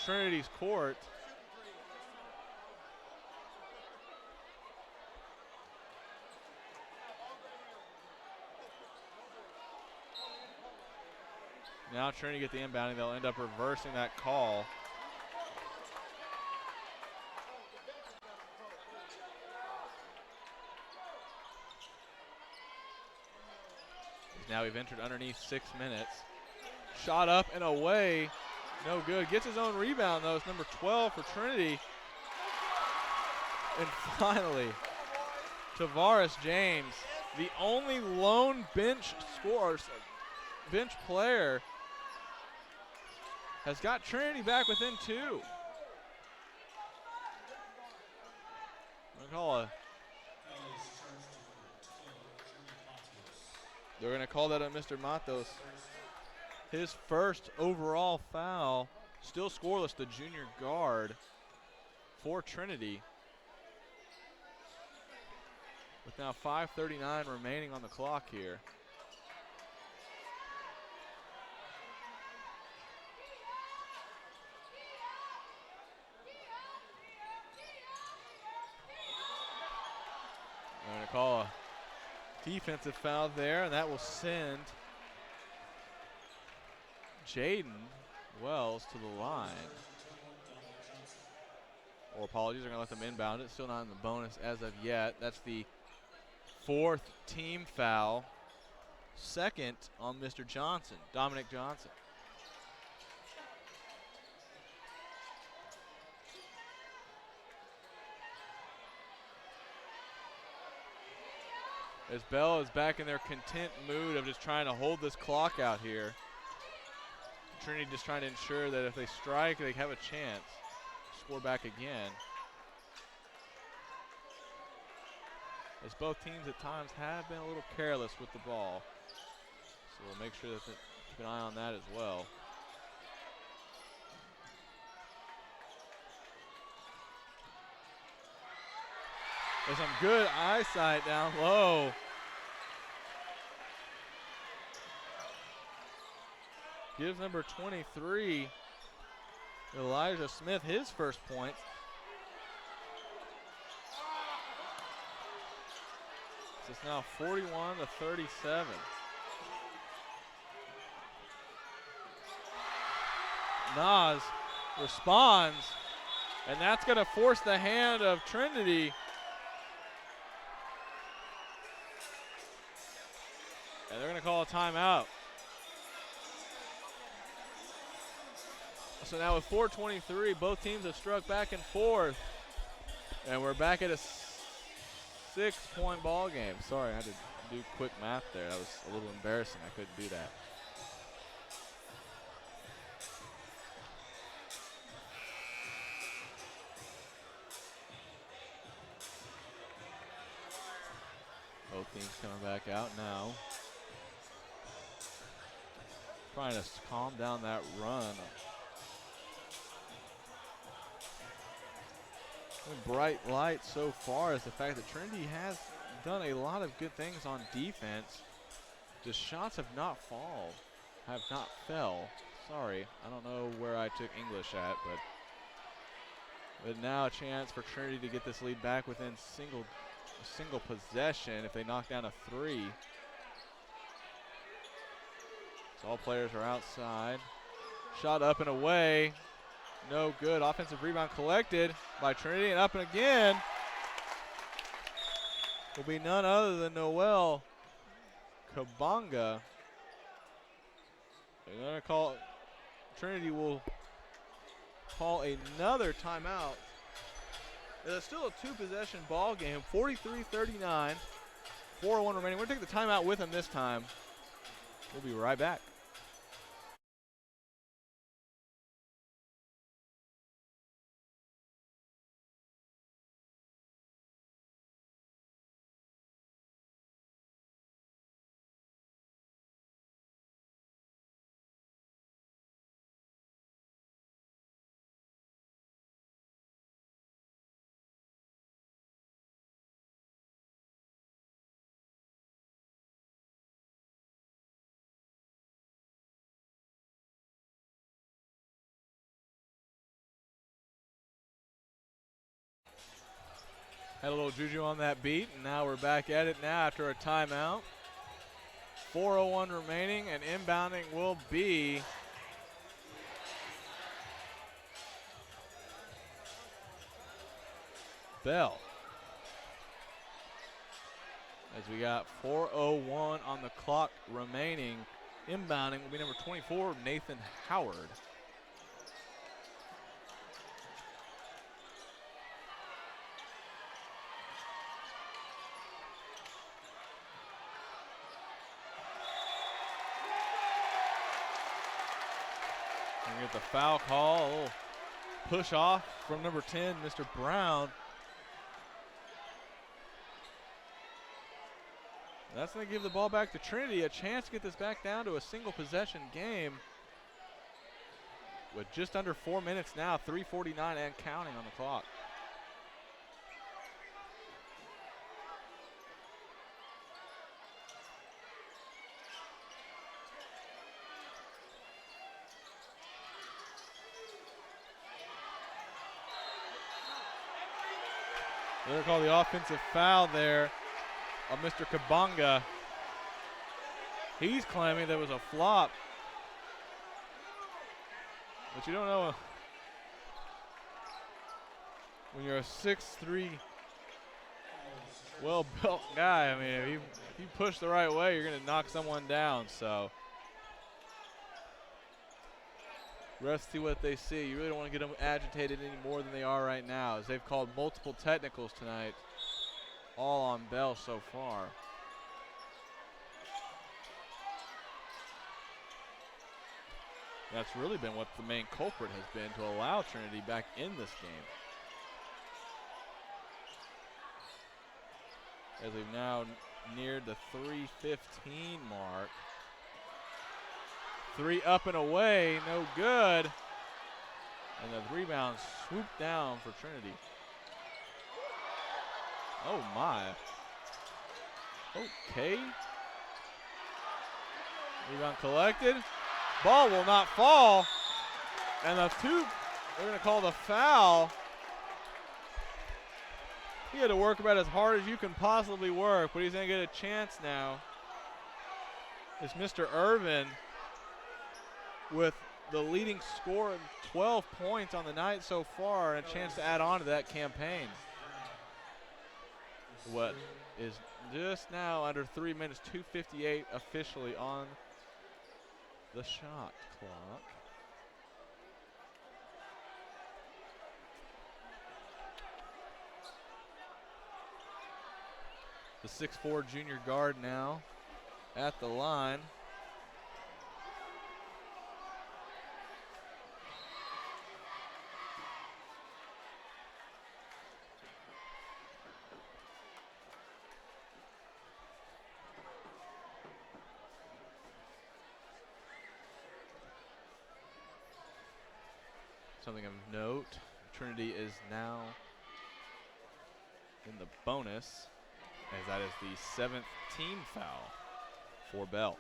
Trinity's court. Now Trinity get the inbounding. They'll end up reversing that call. Now we've entered underneath 6 minutes. Shot up and away. No good. Gets his own rebound, though. It's number 12 for Trinity. And finally, Tavares James, the only lone bench player, has got Trinity back within 2. They're going to call that on Mr. Matos. His first overall foul. Still scoreless, the junior guard for Trinity. With now 5:39 remaining on the clock here. They're going to call a defensive foul there, and that will send Jaden Wells to the line. Or apologies, they're going to let them inbound it. Still not in the bonus as of yet. That's the 4th team foul. 2nd on Mr. Johnson, Dominic Johnson. As Bell is back in their content mood of just trying to hold this clock out here. Trinity just trying to ensure that if they strike, they have a chance to score back again. As both teams at times have been a little careless with the ball. So we'll make sure that keep an eye on that as well. There's some good eyesight down low. Gives number 23, Elijah Smith, his first point. It's now 41-37. Nas responds, and that's going to force the hand of Trinity. And they're going to call a timeout. So now with 4:23, both teams have struck back and forth. And we're back at a 6-point ball game. Sorry, I had to do quick math there. That was a little embarrassing. I couldn't do that. Both teams coming back out now. Trying to calm down that run. The bright light so far is the fact that Trinity has done a lot of good things on defense. The shots have not fell. Sorry, I don't know where I took English at, but now a chance for Trinity to get this lead back within a single possession if they knock down a 3. So all players are outside. Shot up and away. No good. Offensive rebound collected by Trinity, and up and again will be none other than Noel Kabanga. They're going to call, Trinity will call another timeout. It's still a 2-possession ball game, 43-39, 4:01 remaining. We're going to take the timeout with them this time. We'll be right back. Had a little juju on that beat, and now we're back at it now after a timeout. 4:01 remaining, and inbounding will be Bell. As we got 4:01 on the clock remaining, inbounding will be number 24, Nathan Howard. We get the foul call, a little push off from number 10, Mr. Brown. That's going to give the ball back to Trinity, a chance to get this back down to a single possession game with just under 4 minutes now, 3:49 and counting on the clock. They're going to call the offensive foul there of Mr. Kabanga. He's claiming there was a flop. But you don't know when you're a 6'3", well-built guy. I mean, if you push the right way, you're going to knock someone down. So refs see what they see. You really don't want to get them agitated any more than they are right now, as they've called multiple technicals tonight, all on Bell so far. That's really been what the main culprit has been, to allow Trinity back in this game. As we've now neared the 3:15 mark. 3 up and away, no good. And the rebound swooped down for Trinity. Oh my. Okay. Rebound collected. Ball will not fall. And they're going to call the foul. He had to work about as hard as you can possibly work, but he's going to get a chance now. It's Mr. Irvin with the leading score of 12 points on the night so far, and a chance to add on to that campaign. What is just now under 3 minutes, 2:58 officially on the shot clock. The 6'4" junior guard now at the line. Something of note, Trinity is now in the bonus, as that is the 7th team foul for Bell.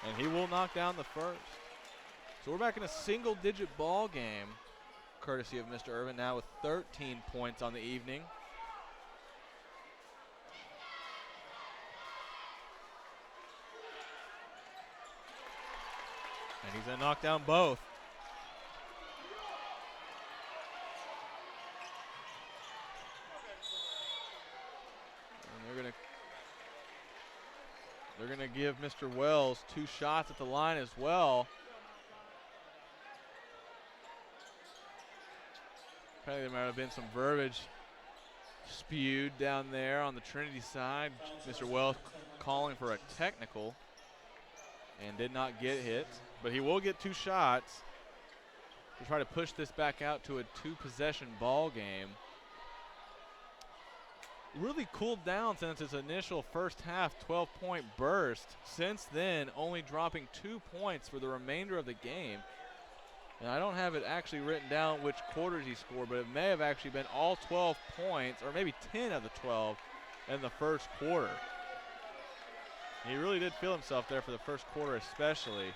And he will knock down the first. So we're back in a single-digit ball game, courtesy of Mr. Irvin, now with 13 points on the evening. And he's going to knock down both. And they're going to give Mr. Wells 2 shots at the line as well. Apparently there might have been some verbiage spewed down there on the Trinity side. Mr. Wells calling for a technical and did not get hit, but he will get 2 shots to try to push this back out to a 2-possession ball game. Really cooled down since its initial first half 12-point burst. Since then, only dropping 2 points for the remainder of the game. And I don't have it actually written down which quarters he scored, but it may have actually been all 12 points, or maybe 10 of the 12 in the first quarter. He really did feel himself there for the first quarter especially.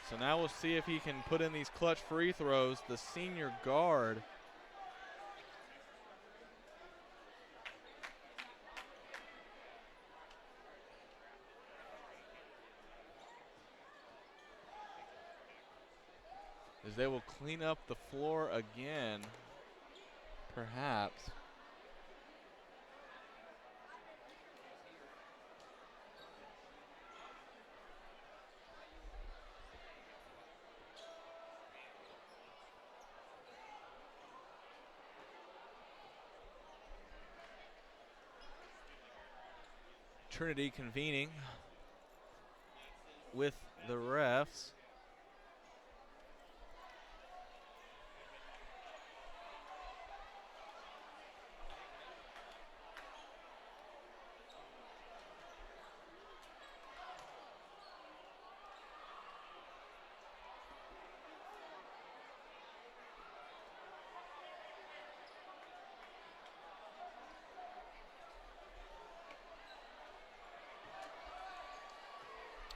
So now we'll see if he can put in these clutch free throws. The senior guard. they will clean up the floor again, perhaps. Trinity convening with the refs.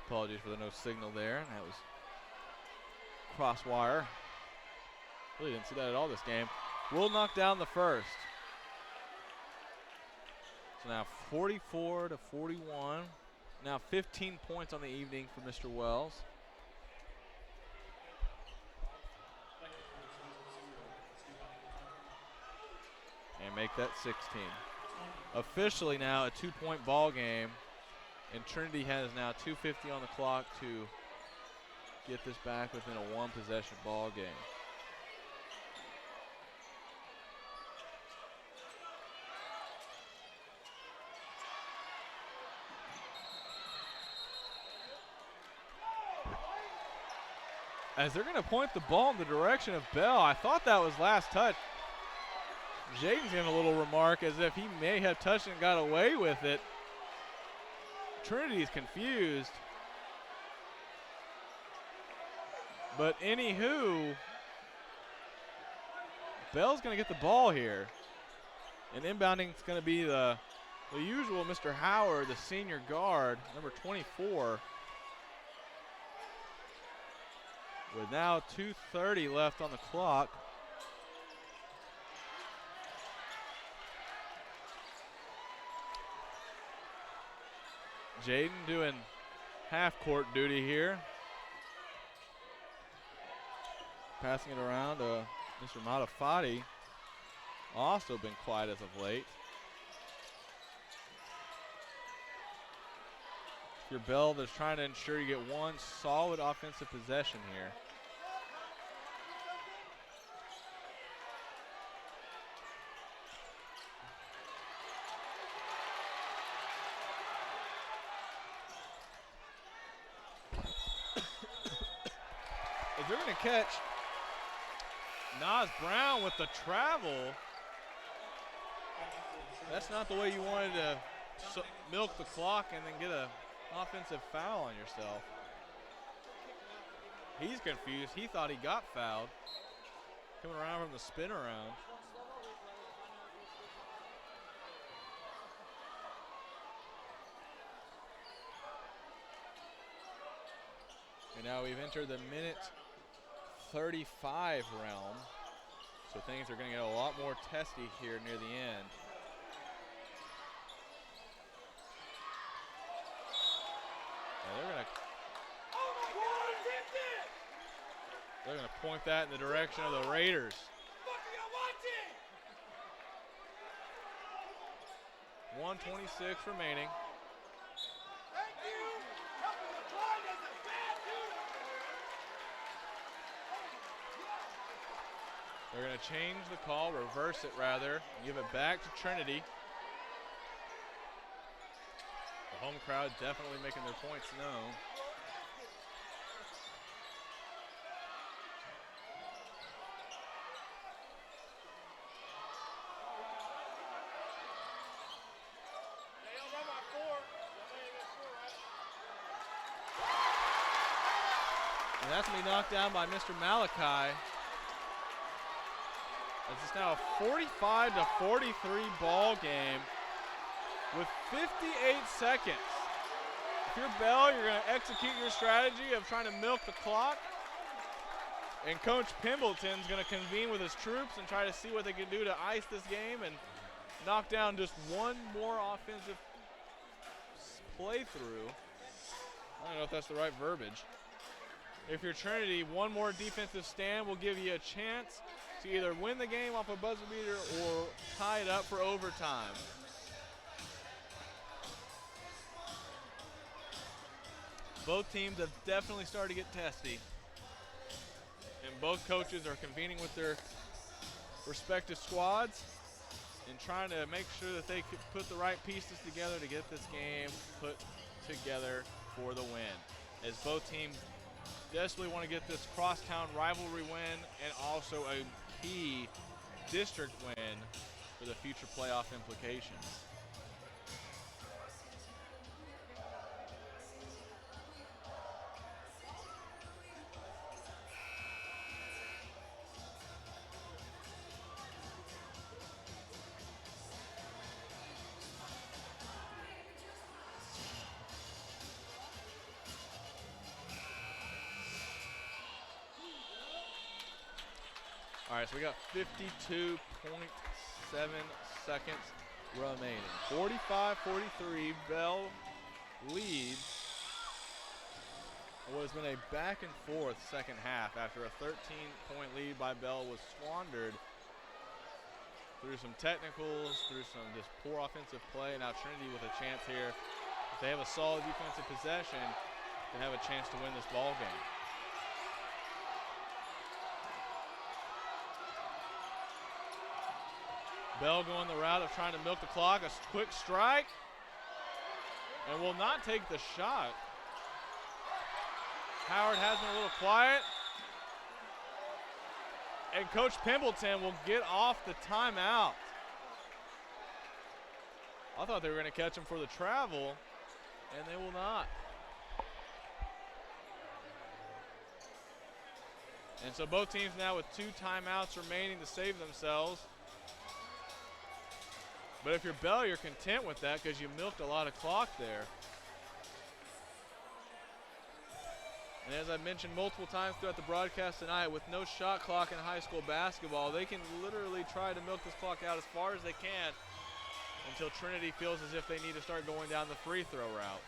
Apologies for the no signal there. That was crosswire. Really didn't see that at all this game. We'll knock down the first. So now 44 to 41. Now 15 points on the evening for Mr. Wells. And make that 16. Officially now a 2-point ball game. And Trinity has now 2:50 on the clock to get this back within a 1-possession ball game. As they're going to point the ball in the direction of Bell, I thought that was last touch. Jaden's giving a little remark as if he may have touched and got away with it. Trinity's confused. But anywho, Bell's going to get the ball here. And inbounding is going to be the usual Mr. Howard, the senior guard, number 24. With now 2:30 left on the clock. Jaden doing half-court duty here. Passing it around to Mr. Matafati. Also been quiet as of late. If you're Bell, that's trying to ensure you get one solid offensive possession here. If they're going to catch Nas Brown with the travel, that's not the way you wanted to milk the clock and then get an offensive foul on yourself. He's confused. He thought he got fouled. Coming around from the spin around. And now we've entered the minute 35 realm. So things are going to get a lot more testy here near the end. And they're going to point that in the direction of the Raiders. 1:26 remaining. They're going to change the call, reverse it rather, and give it back to Trinity. The home crowd definitely making their points known. And that's going to be knocked down by Mr. Malachi. It's now a 45 to 43 ball game with 58 seconds. If you're Bell, you're going to execute your strategy of trying to milk the clock. And Coach Pimbleton's going to convene with his troops and try to see what they can do to ice this game and knock down just one more offensive playthrough. I don't know if that's the right verbiage. If you're Trinity, one more defensive stand will give you a chance to either win the game off a buzzer beater or tie it up for overtime. Both teams have definitely started to get testy, and both coaches are convening with their respective squads and trying to make sure that they could put the right pieces together to get this game put together for the win. As both teams desperately want to get this crosstown rivalry win and also a key district win for the future playoff implications. All right, so we got 52.7 seconds remaining. 45-43, Bell leads what has been a back and forth second half after a 13-point lead by Bell was squandered through some technicals, through some just poor offensive play. Now Trinity with a chance here. If they have a solid defensive possession, they have a chance to win this ball game. Bell going the route of trying to milk the clock. A quick strike. And will not take the shot. Howard has been a little quiet. And Coach Pimbleton will get off the timeout. I thought they were going to catch him for the travel, and they will not. And so both teams now with 2 timeouts remaining to save themselves. But if you're Bell, you're content with that because you milked a lot of clock there. And as I mentioned multiple times throughout the broadcast tonight, with no shot clock in high school basketball, they can literally try to milk this clock out as far as they can until Trinity feels as if they need to start going down the free throw route.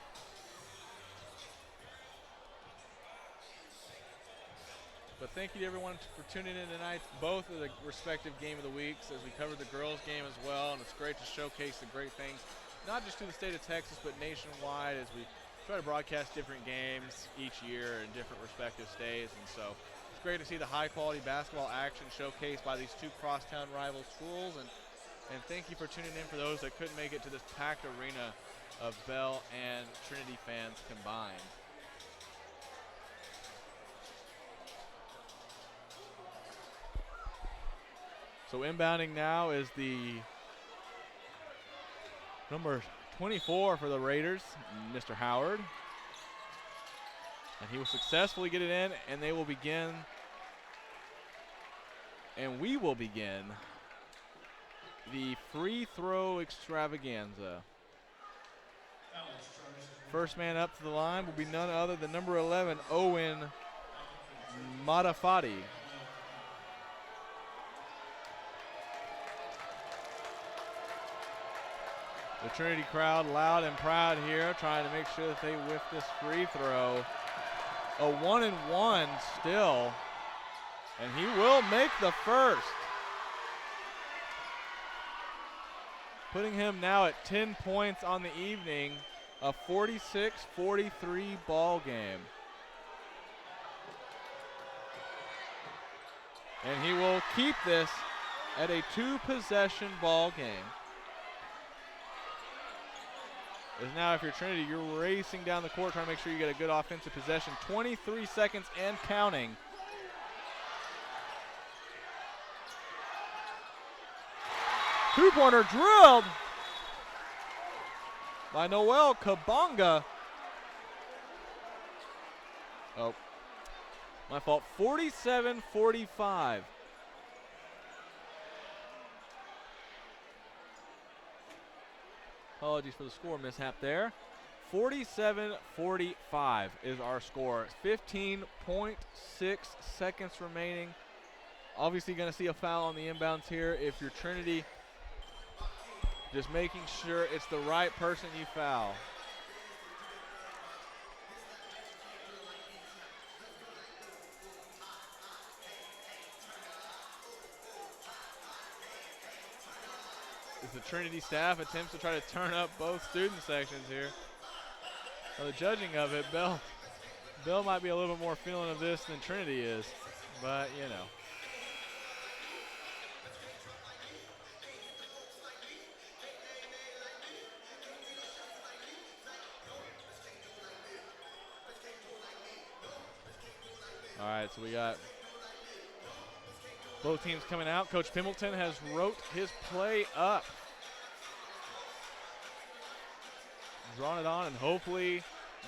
But thank you to everyone for tuning in tonight, both of the respective game of the weeks, as we covered the girls' game as well, and it's great to showcase the great things, not just to the state of Texas, but nationwide, as we try to broadcast different games each year in different respective states. And so it's great to see the high-quality basketball action showcased by these 2 crosstown rival schools, and thank you for tuning in for those that couldn't make it to this packed arena of Bell and Trinity fans combined. So inbounding now is the number 24 for the Raiders, Mr. Howard. And he will successfully get it in, and they will begin, and we will begin the free throw extravaganza. First man up to the line will be none other than number 11, Owen Matafati. The Trinity crowd loud and proud here, trying to make sure that they whiff this free throw. A 1-and-1 still, and he will make the first. Putting him now at 10 points on the evening, a 46-43 ball game. And he will keep this at a 2-possession ball game. As now, if you're Trinity, you're racing down the court trying to make sure you get a good offensive possession. 23 seconds and counting. Two-pointer drilled by Noel Kabonga. Oh, my fault. 47-45. Apologies for the score mishap there. 47-45 is our score. 15.6 seconds remaining. Obviously going to see a foul on the inbounds here. If you're Trinity, just making sure it's the right person you foul. as the Trinity staff attempts to try to turn up both student sections here. Well, the judging of it, Bell might be a little bit more feeling of this than Trinity is, but you know. All right, so we got both teams coming out. Coach Pimbleton has wrote his play up. Drawn it on and hopefully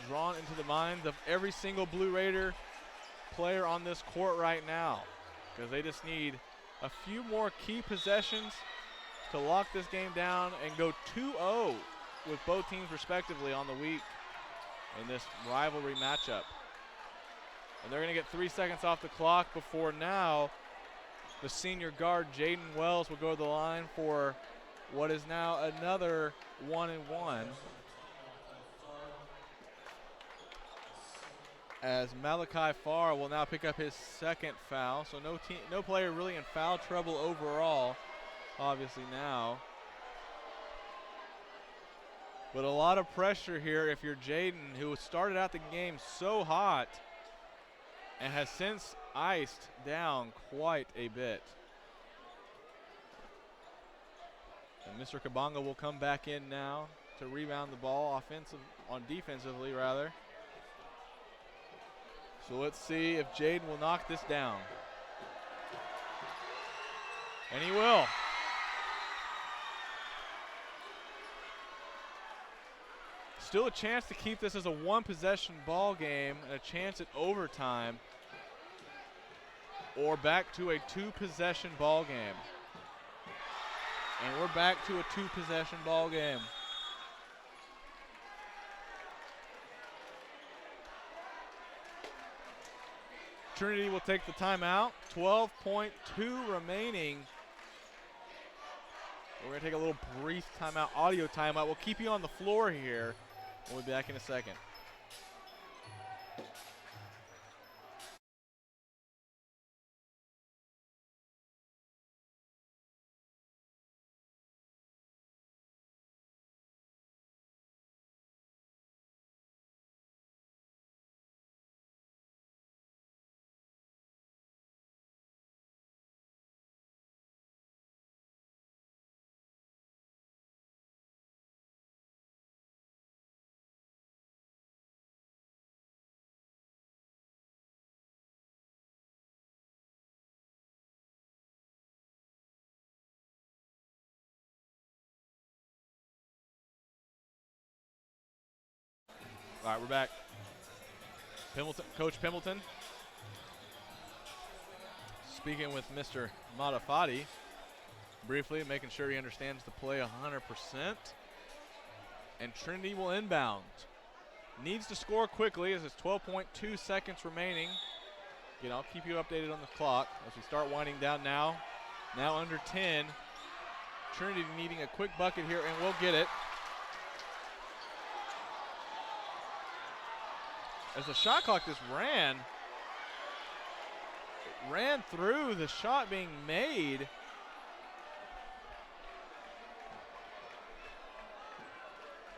drawn into the minds of every single Blue Raider player on this court right now, because they just need a few more key possessions to lock this game down and go 2-0 with both teams respectively on the week in this rivalry matchup. And they're going to get 3 seconds off the clock before now the senior guard Jaden Wells will go to the line for what is now another 1-1. As Malachi Farr will now pick up his second foul. So no player really in foul trouble overall, obviously now. But a lot of pressure here if you're Jaden, who started out the game so hot and has since iced down quite a bit. And Mr. Kabonga will come back in now to rebound the ball defensively rather. So let's see if Jaden will knock this down. And he will. Still a chance to keep this as a one-possession ball game and a chance at overtime, or back to a two-possession ball game. And we're back to a two-possession ball game. Trinity will take the timeout. 12.2 remaining. We're going to take a little brief timeout, audio timeout. We'll keep you on the floor here. We'll be back in a second. All right, we're back. Coach Pimbleton speaking with Mr. Modafati briefly, making sure he understands the play 100%. And Trinity will inbound. Needs to score quickly as it's 12.2 seconds remaining. Again, I'll keep you updated on the clock as we start winding down now. Now under 10. Trinity needing a quick bucket here, and we'll get it. As the shot clock just ran through the shot being made.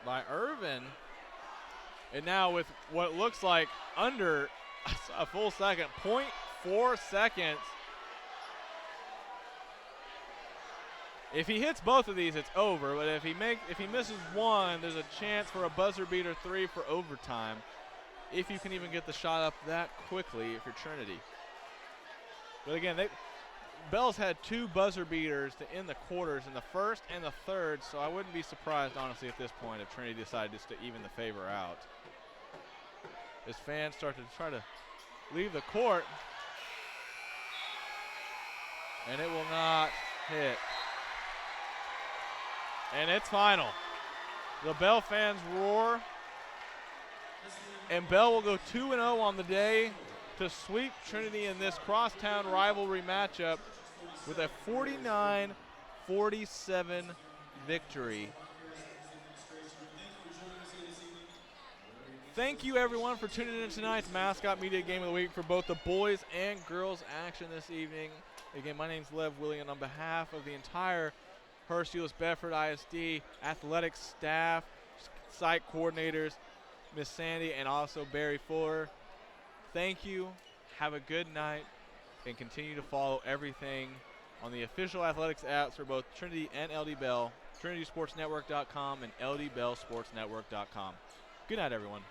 By Irvin. And now with what looks like under a full second, 0.4 seconds. If he hits both of these, it's over. But if he misses one, there's a chance for a buzzer beater 3 for overtime. If you can even get the shot up that quickly if you're Trinity. But again, Bell's had 2 buzzer beaters to end the quarters in the first and the third, so I wouldn't be surprised, honestly, at this point if Trinity decided just to even the favor out. As fans start to try to leave the court, and it will not hit. And it's final. The Bell fans roar. And Bell will go 2-0 on the day to sweep Trinity in this crosstown rivalry matchup with a 49-47 victory. Thank you, everyone, for tuning in tonight's Mascot Media Game of the Week for both the boys and girls action this evening. Again, my name's Lev William. On behalf of the entire Hearst Euless Bedford ISD, athletics staff, site coordinators, Miss Sandy, and also Barry Fuller. Thank you. Have a good night, and continue to follow everything on the official athletics apps for both Trinity and LD Bell, trinitysportsnetwork.com and ldbellsportsnetwork.com. Good night, everyone.